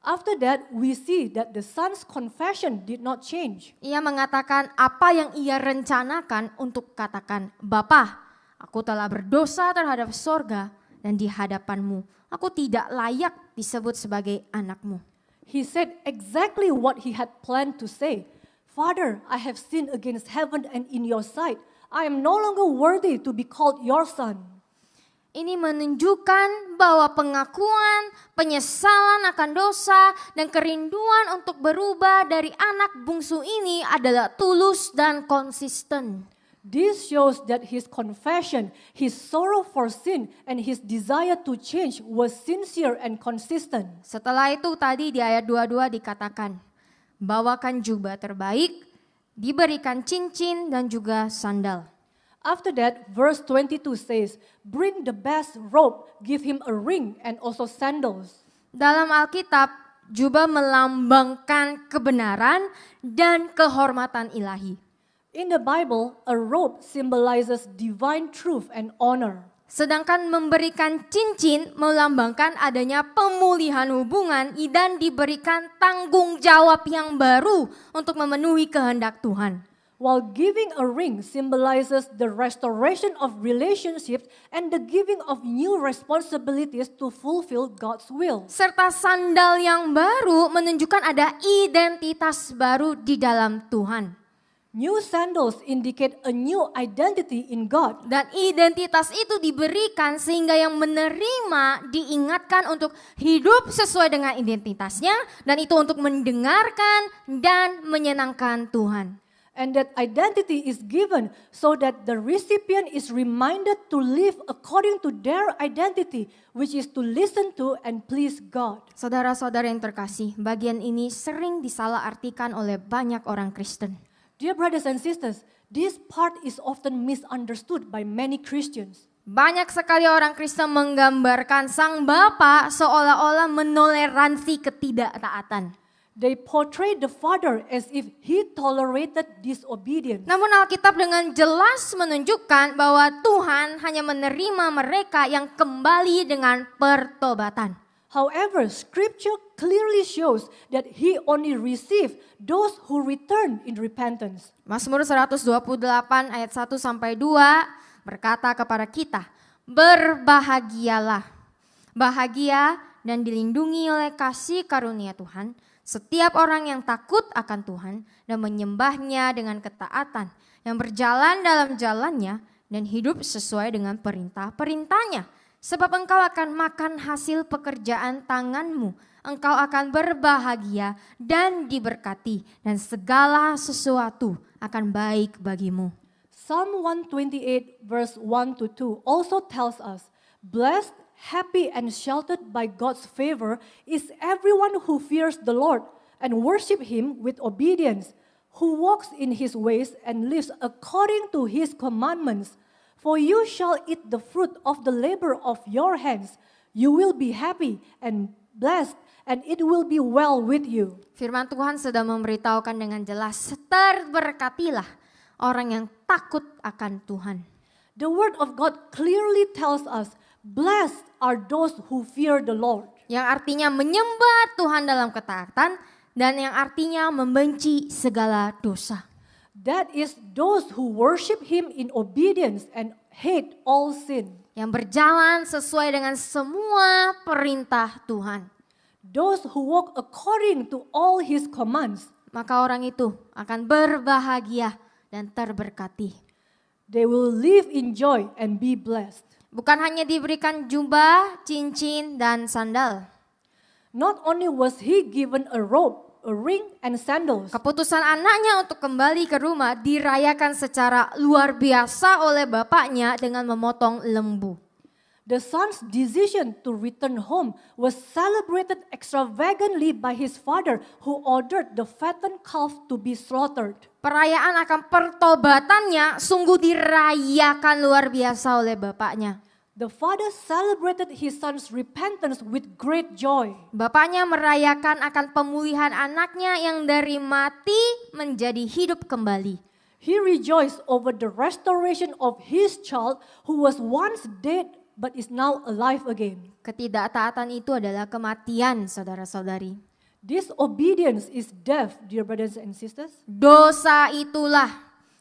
After that, we see that the son's confession did not change. Ia mengatakan apa yang ia rencanakan untuk katakan, "Bapa, aku telah berdosa terhadap sorga dan di hadapanmu. Aku tidak layak disebut sebagai anakmu." He said exactly what he had planned to say. Father, I have sinned against heaven and in your sight. I am no longer worthy to be called your son. Ini menunjukkan bahwa pengakuan, penyesalan akan dosa, dan kerinduan untuk berubah dari anak bungsu ini adalah tulus dan konsisten. This shows that his confession, his sorrow for sin, and his desire to change was sincere and consistent. Setelah itu tadi di ayat 22 dikatakan, bawakan jubah terbaik, diberikan cincin dan juga sandal. After that, verse 22 says, bring the best robe, give him a ring and also sandals. Dalam Alkitab, jubah melambangkan kebenaran dan kehormatan ilahi. In the Bible, a robe symbolizes divine truth and honor. Sedangkan memberikan cincin melambangkan adanya pemulihan hubungan dan diberikan tanggung jawab yang baru untuk memenuhi kehendak Tuhan. While giving a ring symbolizes the restoration of relationships and the giving of new responsibilities to fulfill God's will. Serta sandal yang baru menunjukkan ada identitas baru di dalam Tuhan. New sandals indicate a new identity in God. Dan identitas itu diberikan sehingga yang menerima diingatkan untuk hidup sesuai dengan identitasnya. Dan itu untuk mendengarkan dan menyenangkan Tuhan. And that identity is given so that the recipient is reminded to live according to their identity, which is to listen to and please God. Saudara-saudara yang terkasih, bagian ini sering disalahartikan oleh banyak orang Kristen. Dear brothers and sisters, this part is often misunderstood by many Christians. Banyak sekali orang Kristen menggambarkan sang bapa seolah-olah menoleransi ketidaktaatan. They portray the father as if he tolerated disobedience. Namun Alkitab dengan jelas menunjukkan bahwa Tuhan hanya menerima mereka yang kembali dengan pertobatan. However, scripture clearly shows that he only received those who return in repentance. Mazmur 128 ayat 1 sampai 2 berkata kepada kita, berbahagialah, bahagia dan dilindungi oleh kasih karunia Tuhan, setiap orang yang takut akan Tuhan dan menyembahnya dengan ketaatan, yang berjalan dalam jalannya dan hidup sesuai dengan perintah-perintahnya. Sebab engkau akan makan hasil pekerjaan tanganmu, engkau akan berbahagia dan diberkati, dan segala sesuatu akan baik bagimu. Psalm 128 verse 1 to 2 also tells us, blessed, happy and sheltered by God's favor is everyone who fears the Lord and worship Him with obedience, who walks in His ways and lives according to His commandments. For you shall eat the fruit of the labor of your hands. You will be happy and blessed, and it will be well with you. Firman Tuhan sedang memberitahukan dengan jelas, terberkatilah orang yang takut akan Tuhan. The word of God clearly tells us, blessed are those who fear the Lord. Yang artinya menyembah Tuhan dalam ketaatan dan yang artinya membenci segala dosa. That is those who worship Him in obedience and hate all sin. Yang berjalan sesuai dengan semua perintah Tuhan. Those who walk according to all His commands. Maka orang itu akan berbahagia dan terberkati. They will live in joy and be blessed. Bukan hanya diberikan jubah, cincin, dan sandal. Not only was he given a robe, a ring, and sandals. Keputusan anaknya untuk kembali ke rumah dirayakan secara luar biasa oleh bapaknya dengan memotong lembu. The son's decision to return home was celebrated extravagantly by his father, who ordered the fattened calf to be slaughtered. Perayaan akan pertobatannya sungguh dirayakan luar biasa oleh bapaknya. The father celebrated his son's repentance with great joy. Bapaknya merayakan akan pemulihan anaknya yang dari mati menjadi hidup kembali. He rejoiced over the restoration of his child who was once dead but is now alive again. Ketidaktaatan itu adalah kematian, saudara-saudari. Disobedience is death, dear brothers and sisters. Dosa itulah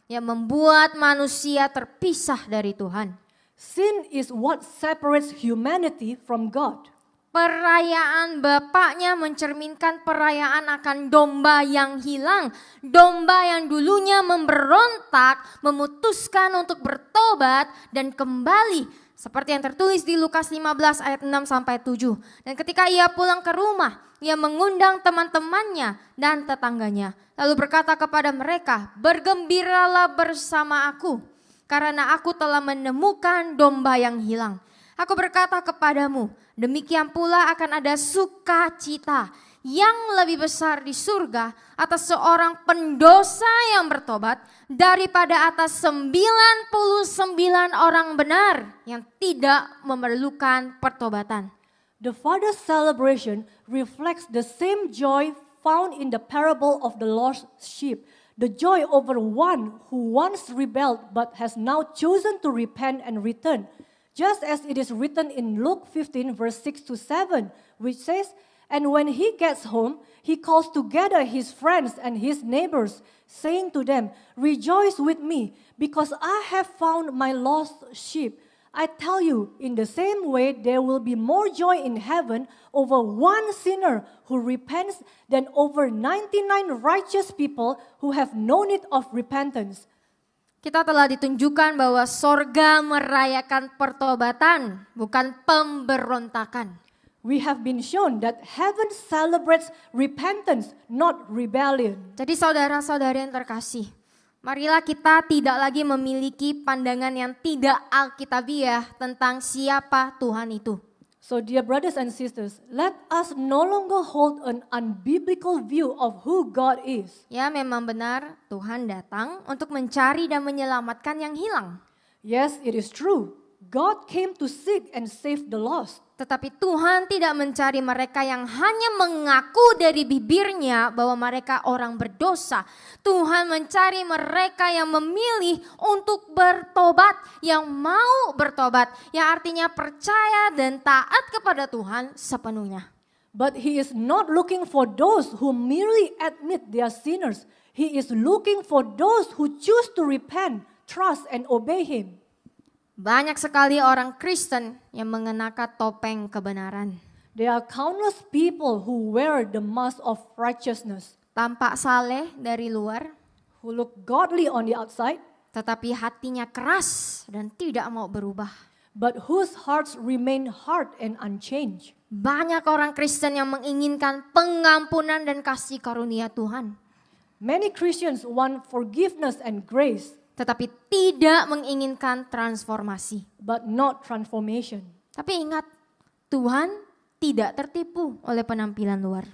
yang membuat manusia terpisah dari Tuhan. Sin is what separates humanity from God. Perayaan bapaknya mencerminkan perayaan akan domba yang hilang. Domba yang dulunya memberontak, memutuskan untuk bertobat dan kembali. Seperti yang tertulis di Lukas 15 ayat 6-7. Dan ketika ia pulang ke rumah, ia mengundang teman-temannya dan tetangganya. Lalu berkata kepada mereka, bergembiralah bersama aku. Karena aku telah menemukan domba yang hilang. Aku berkata kepadamu, demikian pula akan ada sukacita yang lebih besar di surga atas seorang pendosa yang bertobat daripada atas 99 orang benar yang tidak memerlukan pertobatan. The Father's celebration reflects the same joy found in the parable of the lost sheep. The joy over one who once rebelled but has now chosen to repent and return. Just as it is written in Luke 15 verse 6-7, which says, and when he gets home, he calls together his friends and his neighbors, saying to them, rejoice with me, because I have found my lost sheep. I tell you, in the same way, there will be more joy in heaven over one sinner who repents than over 99 righteous people who have no need of repentance. Kita telah ditunjukkan bahwa sorga merayakan pertobatan, bukan pemberontakan. We have been shown that heaven celebrates repentance, not rebellion. Jadi saudara-saudari yang terkasih, marilah kita tidak lagi memiliki pandangan yang tidak alkitabiah tentang siapa Tuhan itu. So dear brothers and sisters, let us no longer hold an unbiblical view of who God is. Ya, memang benar Tuhan datang untuk mencari dan menyelamatkan yang hilang. Yes, it is true. God came to seek and save the lost. Tetapi Tuhan tidak mencari mereka yang hanya mengaku dari bibirnya bahwa mereka orang berdosa. Tuhan mencari mereka yang memilih untuk bertobat, yang mau bertobat, yang artinya percaya dan taat kepada Tuhan sepenuhnya. But He is not looking for those who merely admit they are sinners. He is looking for those who choose to repent, trust and obey Him. Banyak sekali orang Kristen yang mengenakan topeng kebenaran. There are countless people who wear the mask of righteousness, Tampak saleh dari luar, who look godly on the outside, tetapi hatinya keras dan tidak mau berubah. but whose hearts remain hard and unchanged. Banyak orang Kristen yang menginginkan pengampunan dan kasih karunia Tuhan, Many Christians want forgiveness and grace, tetapi tidak menginginkan transformasi. but not transformation. Tapi ingat, Tuhan tidak tertipu oleh penampilan luar.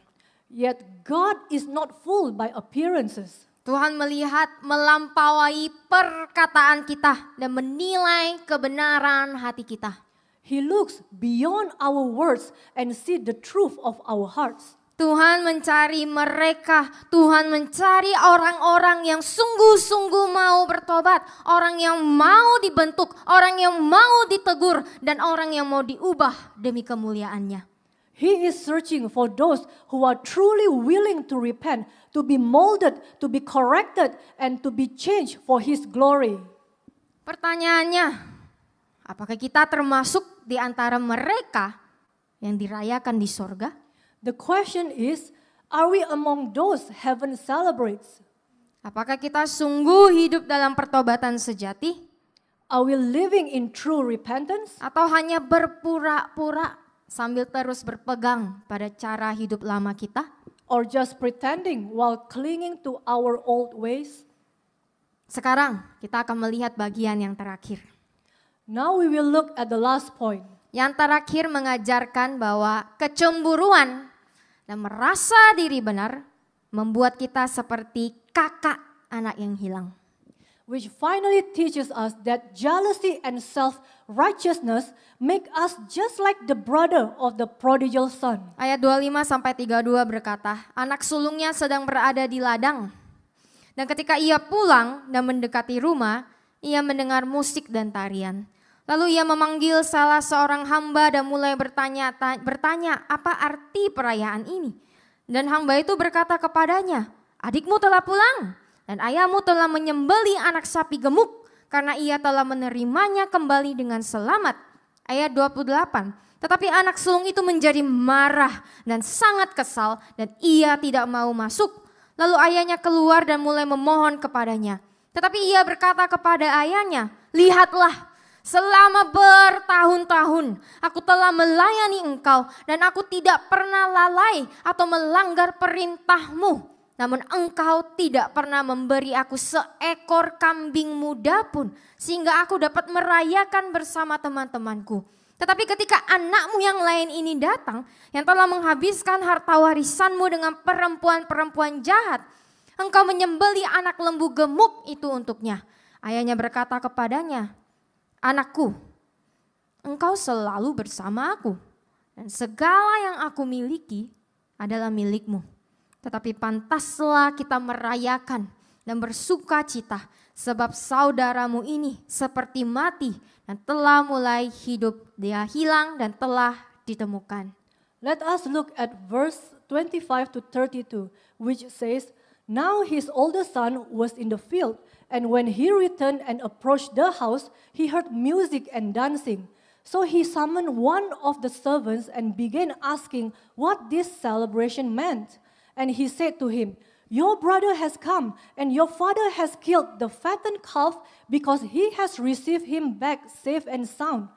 Yet God is not fooled by appearances. Tuhan melihat melampaui perkataan kita dan menilai kebenaran hati kita. He looks beyond our words and see the truth of our hearts. Tuhan mencari mereka, Tuhan mencari orang-orang yang sungguh-sungguh mau bertobat, orang yang mau dibentuk, orang yang mau ditegur, dan orang yang mau diubah demi kemuliaannya. He is searching for those who are truly willing to repent, to be molded, to be corrected, and to be changed for His glory. Pertanyaannya, apakah kita termasuk di antara mereka yang dirayakan di sorga? The question is, are we among those heaven celebrates? Apakah kita sungguh hidup dalam pertobatan sejati? Are we living in true repentance? Atau hanya berpura-pura sambil terus berpegang pada cara hidup lama kita? Or just pretending while clinging to our old ways? Sekarang kita akan melihat bagian yang terakhir. Now we will look at the last point. Yang terakhir mengajarkan bahwa kecemburuan dan merasa diri benar membuat kita seperti kakak anak yang hilang. Which finally teaches us that jealousy and self-righteousness make us just like the brother of the prodigal son. Ayat 25-32 berkata, anak sulungnya sedang berada di ladang. Dan ketika ia pulang dan mendekati rumah, ia mendengar musik dan tarian. Lalu ia memanggil salah seorang hamba dan mulai bertanya, apa arti perayaan ini? Dan hamba itu berkata kepadanya, adikmu telah pulang dan ayahmu telah menyembelih anak sapi gemuk karena ia telah menerimanya kembali dengan selamat. Ayat 28, tetapi anak sulung itu menjadi marah dan sangat kesal dan ia tidak mau masuk. Lalu ayahnya keluar dan mulai memohon kepadanya. Tetapi ia berkata kepada ayahnya, lihatlah, selama bertahun-tahun aku telah melayani engkau dan aku tidak pernah lalai atau melanggar perintahmu. Namun engkau tidak pernah memberi aku seekor kambing muda pun sehingga aku dapat merayakan bersama teman-temanku. Tetapi ketika anakmu yang lain ini datang yang telah menghabiskan harta warisanmu dengan perempuan-perempuan jahat, engkau menyembelih anak lembu gemuk itu untuknya. Ayahnya berkata kepadanya, anakku, engkau selalu bersama aku dan segala yang aku miliki adalah milikmu. Tetapi pantaslah kita merayakan dan bersuka cita sebab saudaramu ini seperti mati dan telah mulai hidup. Dia hilang dan telah ditemukan. Let us look at verse 25 to 32, which says, now his oldest son was in the field, and when he returned and approached the house, he heard music and dancing. So he summoned one of the servants and began asking what this celebration meant. And he said to him, your brother has come, and your father has killed the fattened calf because he has received him back safe and sound.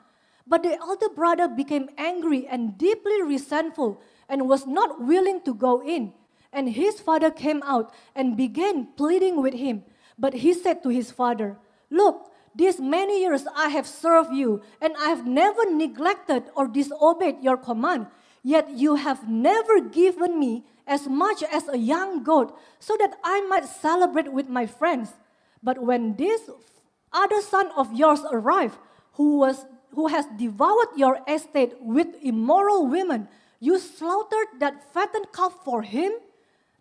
But the elder brother became angry and deeply resentful and was not willing to go in. And his father came out and began pleading with him. But he said to his father, look, these many years I have served you, and I have never neglected or disobeyed your command. Yet you have never given me as much as a young goat so that I might celebrate with my friends. But when this other son of yours arrived, who has devoured your estate with immoral women, you slaughtered that fattened calf for him?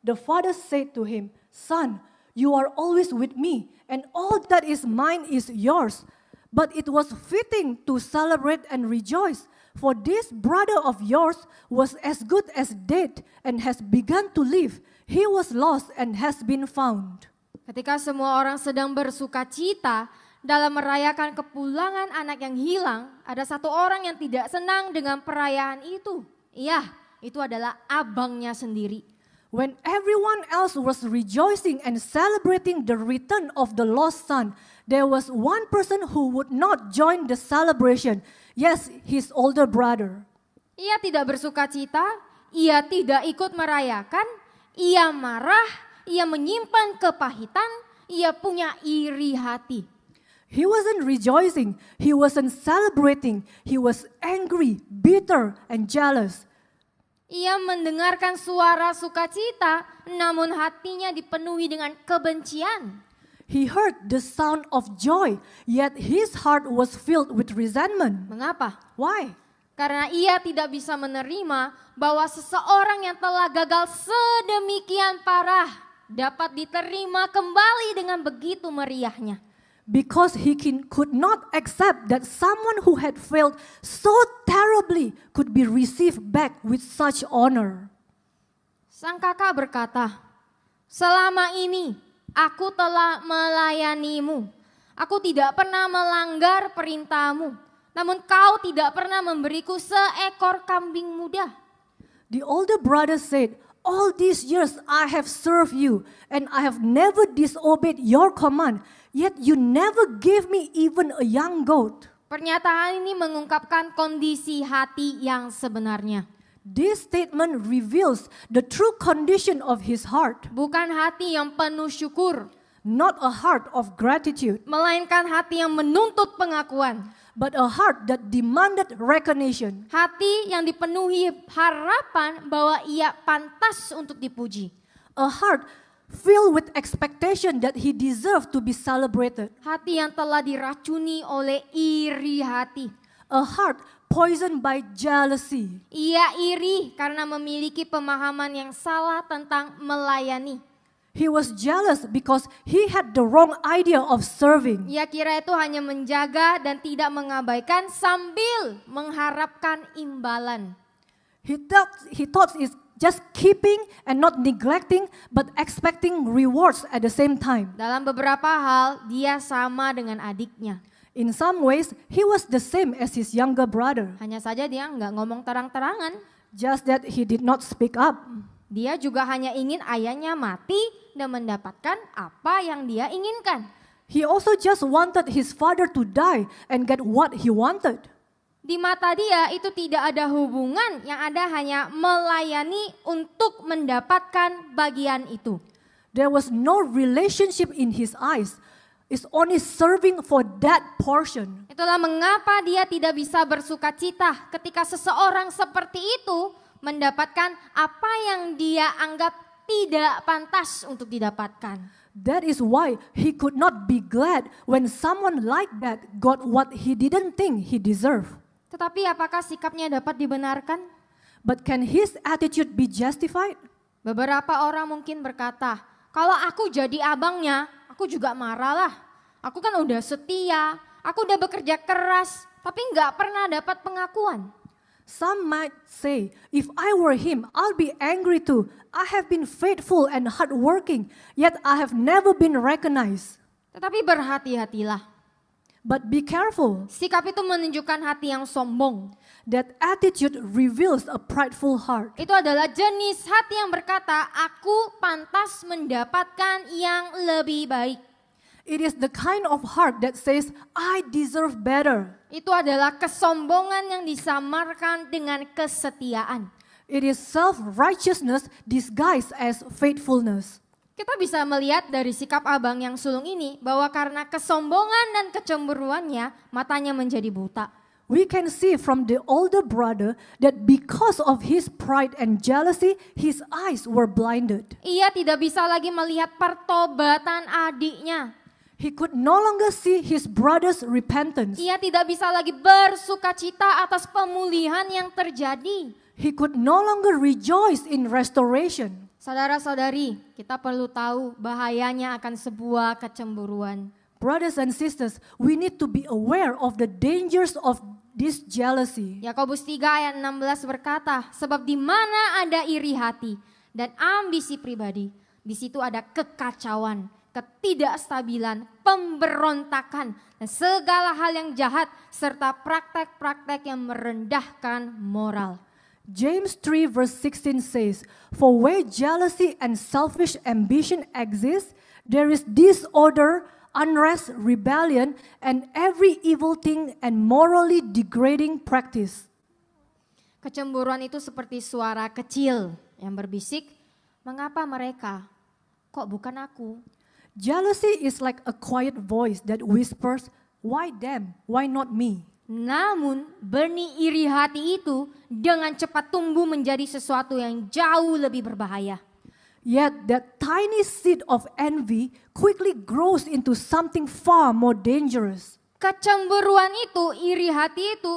The father said to him, son, you are always with me, and all that is mine is yours. But it was fitting to celebrate and rejoice, for this brother of yours was as good as dead and has begun to live. He was lost and has been found. Ketika semua orang sedang bersuka cita dalam merayakan kepulangan anak yang hilang, ada satu orang yang tidak senang dengan perayaan itu. Iya, itu adalah abangnya sendiri. When everyone else was rejoicing and celebrating the return of the lost son, there was one person who would not join the celebration. Yes, his older brother. Ia tidak bersuka cita, ia tidak ikut merayakan, ia marah, ia menyimpan kepahitan, ia punya iri hati. He wasn't rejoicing, he wasn't celebrating, he was angry, bitter, and jealous. Ia mendengarkan suara sukacita, namun hatinya dipenuhi dengan kebencian. He heard the sound of joy, yet his heart was filled with resentment. Mengapa? Why? Karena ia tidak bisa menerima bahwa seseorang yang telah gagal sedemikian parah dapat diterima kembali dengan begitu meriahnya. Because he could not accept that someone who had failed so terribly could be received back with such honor. Sang kakak berkata, "Selama ini aku telah melayanimu. Aku tidak pernah melanggar perintahmu. Namun kau tidak pernah memberiku seekor kambing muda." The older brother said, "All these years I have served you, and I have never disobeyed your command, yet you never gave me even a young goat." Pernyataan ini mengungkapkan kondisi hati yang sebenarnya. This statement reveals the true condition of his heart, Bukan hati yang penuh syukur, not a heart of gratitude, melainkan hati yang menuntut pengakuan. but a heart that demanded recognition. Hati yang dipenuhi harapan bahwa ia pantas untuk dipuji. A heart filled with expectation that he deserved to be celebrated. Hati yang telah diracuni oleh iri hati. A heart poisoned by jealousy. Ia iri karena memiliki pemahaman yang salah tentang melayani. He was jealous because he had the wrong idea of serving. Ia kira itu hanya menjaga dan tidak mengabaikan sambil mengharapkan imbalan. He thought it's just keeping and not neglecting, but expecting rewards at the same time. Dalam beberapa hal, dia sama dengan adiknya. In some ways, he was the same as his younger brother, Hanya saja dia nggak ngomong terang-terangan. just that he did not speak up. Dia juga hanya ingin ayahnya mati dan mendapatkan apa yang dia inginkan. He also just wanted his father to die and get what he wanted. Di mata dia itu tidak ada hubungan, yang ada hanya melayani untuk mendapatkan bagian itu. There was no relationship in his eyes. It's only serving for that portion. Itulah mengapa dia tidak bisa bersuka cita ketika seseorang seperti itu mendapatkan apa yang dia anggap tidak pantas untuk didapatkan. That is why he could not be glad when someone like that got what he didn't think he deserved. Tetapi apakah sikapnya dapat dibenarkan? But can his attitude be justified? Beberapa orang mungkin berkata, kalau aku jadi abangnya, aku juga marah lah. Aku kan udah setia, aku udah bekerja keras, tapi nggak pernah dapat pengakuan. Some might say, if I were him, I'll be angry too. I have been faithful and hardworking, yet I have never been recognized. Tetapi berhati-hatilah. But be careful. Sikap itu menunjukkan hati yang sombong. That attitude reveals a prideful heart. Itu adalah jenis hati yang berkata, aku pantas mendapatkan yang lebih baik. It is the kind of heart that says, I deserve better. Itu adalah kesombongan yang disamarkan dengan kesetiaan. It is self-righteousness disguised as faithfulness. Kita bisa melihat dari sikap abang yang sulung ini bahwa karena kesombongan dan kecemburuannya, matanya menjadi buta. We can see from the older brother that because of his pride and jealousy, his eyes were blinded. Ia tidak bisa lagi melihat pertobatan adiknya. He could no longer see his brother's repentance. Ia tidak bisa lagi bersukacita atas pemulihan yang terjadi. He could no longer rejoice in restoration. Saudara-saudari, kita perlu tahu bahayanya akan sebuah kecemburuan. Brothers and sisters, we need to be aware of the dangers of this jealousy. Yakobus 3 ayat 16 berkata, sebab di mana ada iri hati dan ambisi pribadi, di situ ada kekacauan, ketidakstabilan, pemberontakan, dan segala hal yang jahat, serta praktek-praktek yang merendahkan moral. James 3 verse 16 says, "For where jealousy and selfish ambition exist, there is disorder, unrest, rebellion, and every evil thing and morally degrading practice." Kecemburuan itu seperti suara kecil yang berbisik, "Mengapa mereka? Kok bukan aku?" Jealousy is like a quiet voice that whispers, "Why them? Why not me?" Namun benih iri hati itu dengan cepat tumbuh menjadi sesuatu yang jauh lebih berbahaya. Yet that tiny seed of envy quickly grows into something far more dangerous. Kecemburuan itu, iri hati itu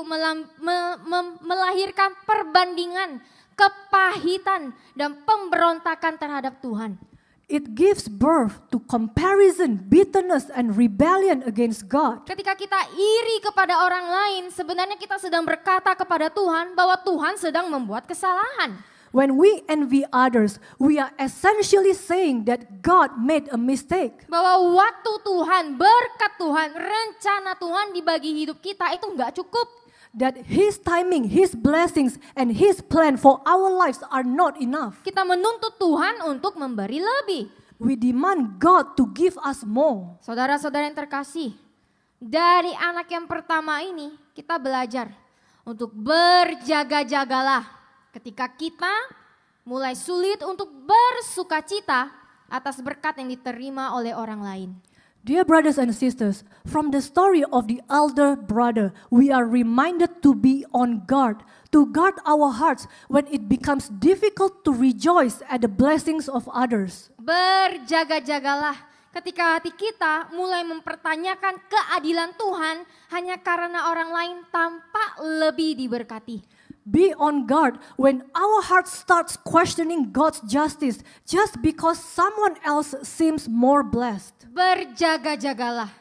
melahirkan perbandingan, kepahitan, dan pemberontakan terhadap Tuhan. It gives birth to comparison, bitterness, and rebellion against God. Ketika kita iri kepada orang lain, sebenarnya kita sedang berkata kepada Tuhan bahwa Tuhan sedang membuat kesalahan. When we envy others, we are essentially saying that God made a mistake. Bahwa waktu Tuhan, berkat Tuhan, rencana Tuhan dibagi hidup kita itu nggak cukup. That His timing, His blessings, and His plan for our lives are not enough. Kita menuntut Tuhan untuk memberi lebih. We demand God to give us more. Saudara-saudara yang terkasih, dari anak yang pertama ini kita belajar untuk berjaga-jagalah ketika kita mulai sulit untuk bersukacita atas berkat yang diterima oleh orang lain. Dear brothers and sisters, from the story of the elder brother, we are reminded to be on guard, to guard our hearts when it becomes difficult to rejoice at the blessings of others. Berjaga-jagalah ketika hati kita mulai mempertanyakan keadilan Tuhan hanya karena orang lain tampak lebih diberkati. Be on guard when our heart starts questioning God's justice just because someone else seems more blessed. Berjaga-jagalah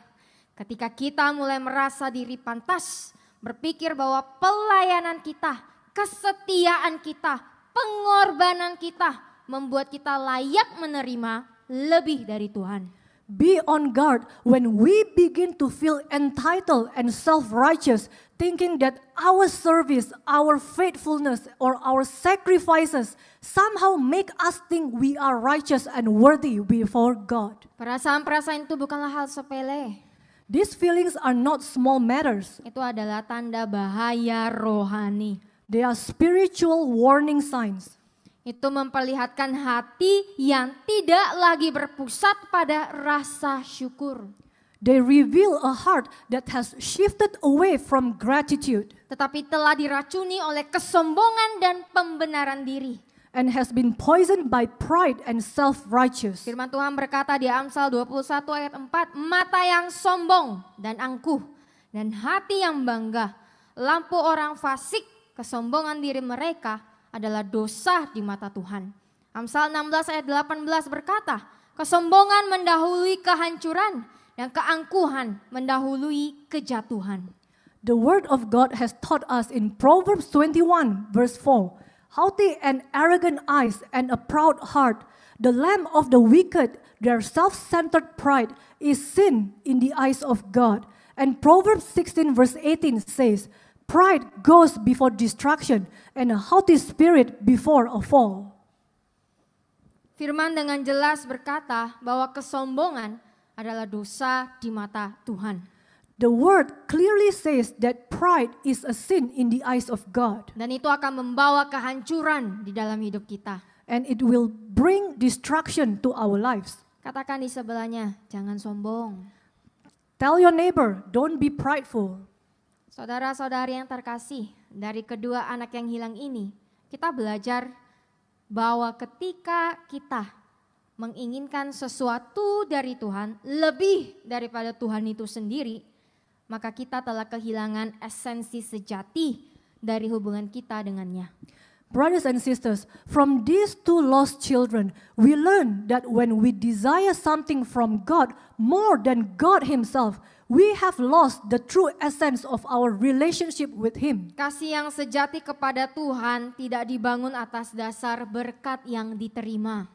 ketika kita mulai merasa diri pantas, berpikir bahwa pelayanan kita, kesetiaan kita, pengorbanan kita membuat kita layak menerima lebih dari Tuhan. Be on guard when we begin to feel entitled and self-righteous, thinking that our service, our faithfulness, or our sacrifices somehow make us think we are righteous and worthy before God. Perasaan-perasaan itu bukanlah hal sepele. These feelings are not small matters. Itu adalah tanda bahaya rohani. They are spiritual warning signs. Itu memperlihatkan hati yang tidak lagi berpusat pada rasa syukur. They reveal a heart that has shifted away from gratitude Tetapi telah diracuni oleh kesombongan dan pembenaran diri. and has been poisoned by pride and self-righteous. Firman Tuhan berkata di Amsal 21 ayat 4, mata yang sombong dan angkuh dan hati yang bangga, lampu orang fasik, kesombongan diri mereka adalah dosa di mata Tuhan. Amsal 16 ayat 18 berkata, kesombongan mendahului kehancuran dan keangkuhan mendahului kejatuhan. The word of God has taught us in Proverbs 21 verse 4, haughty and arrogant eyes and a proud heart, the lamp of the wicked, their self-centered pride is sin in the eyes of God. And Proverbs 16 verse 18 says, pride goes before destruction and a haughty spirit before a fall. Firman dengan jelas berkata bahwa kesombongan adalah dosa di mata Tuhan. The word clearly says that pride is a sin in the eyes of God. Dan itu akan membawa kehancuran di dalam hidup kita. And it will bring destruction to our lives. Katakan di sebelahnya, jangan sombong. Tell your neighbor, don't be prideful. Saudara-saudari yang terkasih, dari kedua anak yang hilang ini, kita belajar bahwa ketika kita menginginkan sesuatu dari Tuhan lebih daripada Tuhan itu sendiri, maka kita telah kehilangan esensi sejati dari hubungan kita dengannya. Brothers and sisters, from these two lost children, we learn that when we desire something from God more than God Himself, we have lost the true essence of our relationship with Him. Kasih yang sejati kepada Tuhan tidak dibangun atas dasar berkat yang diterima.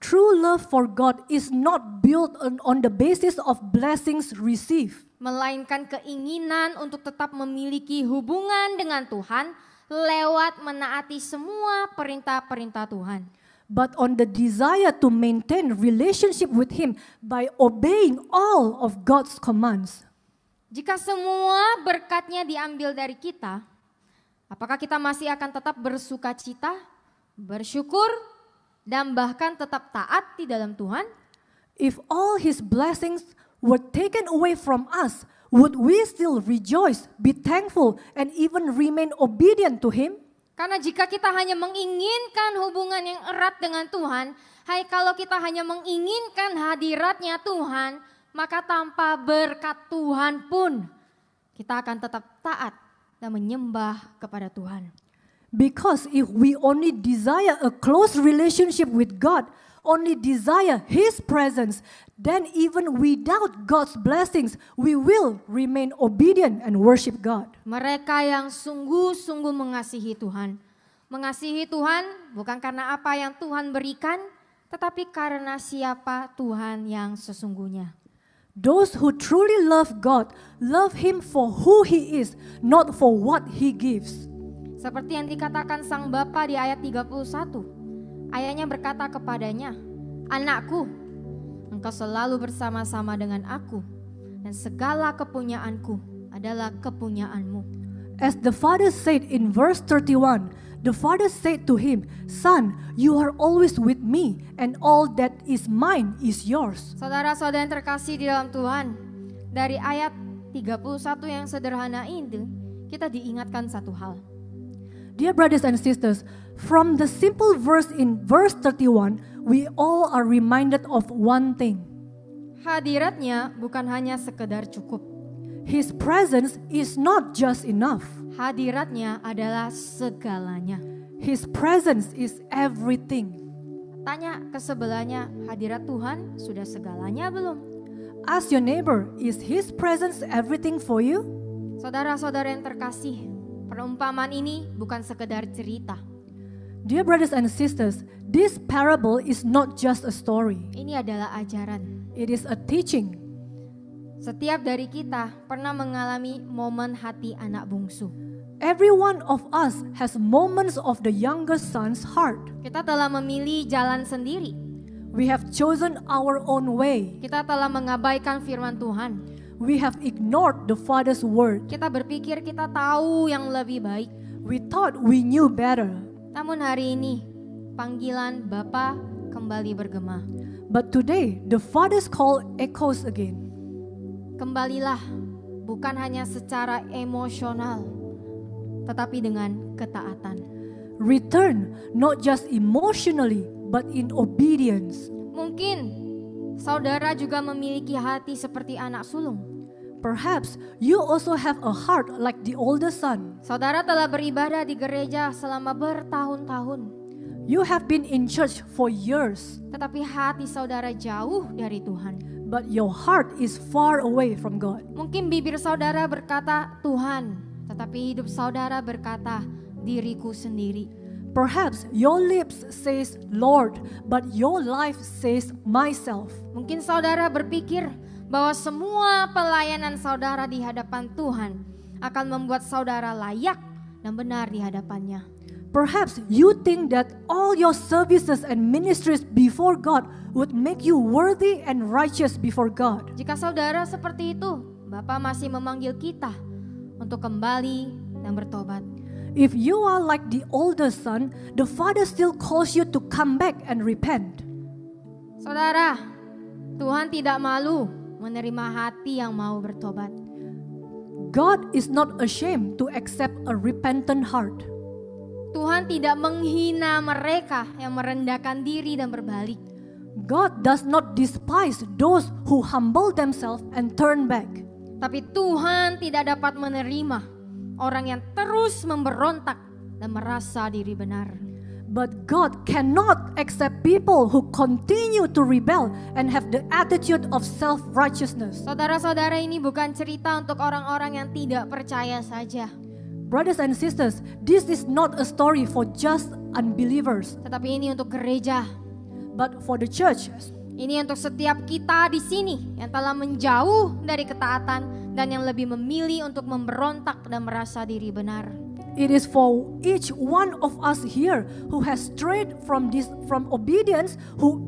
True love for God is not built on the basis of blessings received, melainkan keinginan untuk tetap memiliki hubungan dengan Tuhan lewat menaati semua perintah-perintah Tuhan. but on the desire to maintain relationship with Him by obeying all of God's commands. Jika semua berkatnya diambil dari kita, apakah kita masih akan tetap bersuka cita, bersyukur, dan bahkan tetap taat di dalam Tuhan? If all His blessings were taken away from us, would we still rejoice, be thankful, and even remain obedient to Him? Karena jika kita hanya menginginkan hubungan yang erat dengan Tuhan, kalau kita hanya menginginkan hadiratnya Tuhan, maka tanpa berkat Tuhan pun kita akan tetap taat dan menyembah kepada Tuhan. Because if we only desire a close relationship with God, only desire His presence, then even without God's blessings, we will remain obedient and worship God. Mereka yang sungguh-sungguh mengasihi Tuhan. Mengasihi Tuhan bukan karena apa yang Tuhan berikan, tetapi karena siapa Tuhan yang sesungguhnya. Those who truly love God, love Him for who He is, not for what He gives. Seperti yang dikatakan sang Bapa di ayat 31. Ayahnya berkata kepadanya, "Anakku, engkau selalu bersama-sama dengan aku, dan segala kepunyaanku adalah kepunyaanmu." As the father said in verse 31, the father said to him, "Son, you are always with me, and all that is mine is yours." Saudara-saudara yang terkasih di dalam Tuhan, dari ayat 31 yang sederhana ini, kita diingatkan satu hal. Dear brothers and sisters, from the simple verse in verse 31, we all are reminded of one thing. Hadiratnya bukan hanya sekedar cukup. His presence is not just enough. Hadiratnya adalah segalanya. His presence is everything. Tanya ke sebelahnya, hadirat Tuhan sudah segalanya belum? Ask your neighbor, is His presence everything for you? Saudara-saudara yang terkasih, perumpamaan ini bukan sekedar cerita. Dear brothers and sisters, this parable is not just a story. Ini adalah ajaran. It is a teaching. Setiap dari kita pernah mengalami momen hati anak bungsu. Every one of us has moments of the younger son's heart. Kita telah memilih jalan sendiri. We have chosen our own way. Kita telah mengabaikan firman Tuhan. We have ignored the Father's word. Kita berpikir kita tahu yang lebih baik. We thought we knew better. Namun hari ini, panggilan Bapa kembali bergema. But today, the Father's call echoes again. Kembalilah, bukan hanya secara emosional, tetapi dengan ketaatan. Return, not just emotionally, but in obedience. Mungkin saudara juga memiliki hati seperti anak sulung. Perhaps you also have a heart like the older son. Saudara telah beribadah di gereja selama bertahun-tahun. You have been in church for years, Tetapi hati saudara jauh dari Tuhan. but your heart is far away from God. Mungkin bibir saudara berkata Tuhan, tetapi hidup saudara berkata diriku sendiri. Perhaps your lips says Lord, but your life says myself. Mungkin saudara berpikir bahwa semua pelayanan saudara di hadapan Tuhan akan membuat saudara layak dan benar di hadapannya. Perhaps you think that all your services and ministries before God would make you worthy and righteous before God. Jika saudara seperti itu, Bapa masih memanggil kita untuk kembali dan bertobat. If you are like the older son, the Father still calls you to come back and repent. Saudara, Tuhan tidak malu menerima hati yang mau bertobat. God is not ashamed to accept a repentant heart. Tuhan tidak menghina mereka yang merendahkan diri dan berbalik. God does not despise those who humble themselves and turn back. Tapi Tuhan tidak dapat menerima orang yang terus memberontak dan merasa diri benar. But God cannot accept people who continue to rebel and have the attitude of self-righteousness. Saudara-saudara, ini bukan cerita untuk orang-orang yang tidak percaya saja. Brothers and sisters, this is not a story for just unbelievers, Tetapi ini untuk gereja. but for the church. Ini untuk setiap kita di sini yang telah menjauh dari ketaatan dan yang lebih memilih untuk memberontak dan merasa diri benar. It is for each one of us here who has strayed from obedience, who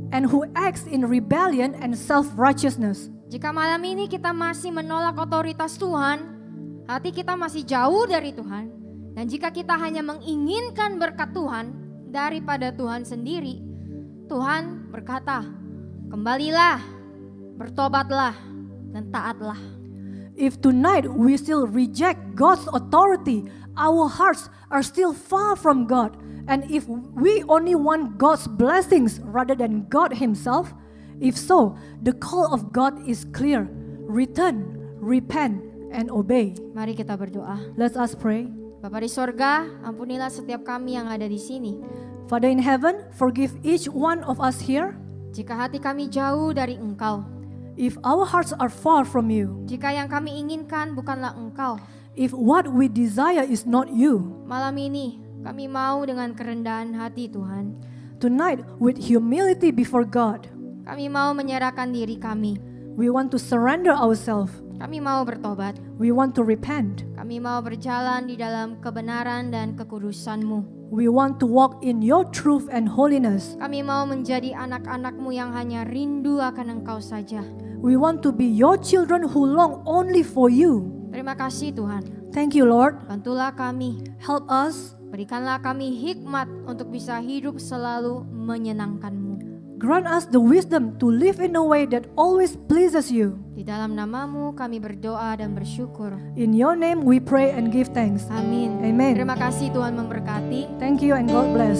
acts in rebellion and self-righteousness. Jika malam ini kita masih menolak otoritas Tuhan, hati kita masih jauh dari Tuhan, dan jika kita hanya menginginkan berkat Tuhan daripada Tuhan sendiri, Tuhan berkata, kembalilah, bertobatlah, dan taatlah. If tonight we still reject God's authority, our hearts are still far from God. And if we only want God's blessings rather than God Himself, if so, the call of God is clear. Return, repent, and obey. Mari kita berdoa. Let us pray. Bapa di sorga, ampunilah setiap kami yang ada di sini. Father in heaven, forgive each one of us here. Jika hati kami jauh dari Engkau, if our hearts are far from you, jika yang kami inginkan bukanlah Engkau, if what we desire is not you, malam ini kami mau dengan kerendahan hati Tuhan. Tonight with humility before God, kami mau menyerahkan diri kami. We want to surrender ourselves. Kami mau bertobat. We want to repent. Kami mau berjalan di dalam kebenaran dan kekudusan-Mu. We want to walk in your truth and holiness. Kami mau menjadi anak-anak-Mu yang hanya rindu akan Engkau saja. We want to be your children who long only for you. Terima kasih Tuhan. Thank you, Lord. Bantulah kami. Help us. Berikanlah kami hikmat untuk bisa hidup selalu menyenangkan-Mu. Grant us the wisdom to live in a way that always pleases you. Di dalam nama-Mu kami berdoa dan bersyukur. In your name we pray and give thanks. Amin. Amen. Terima kasih Tuhan memberkati. Thank you and God bless.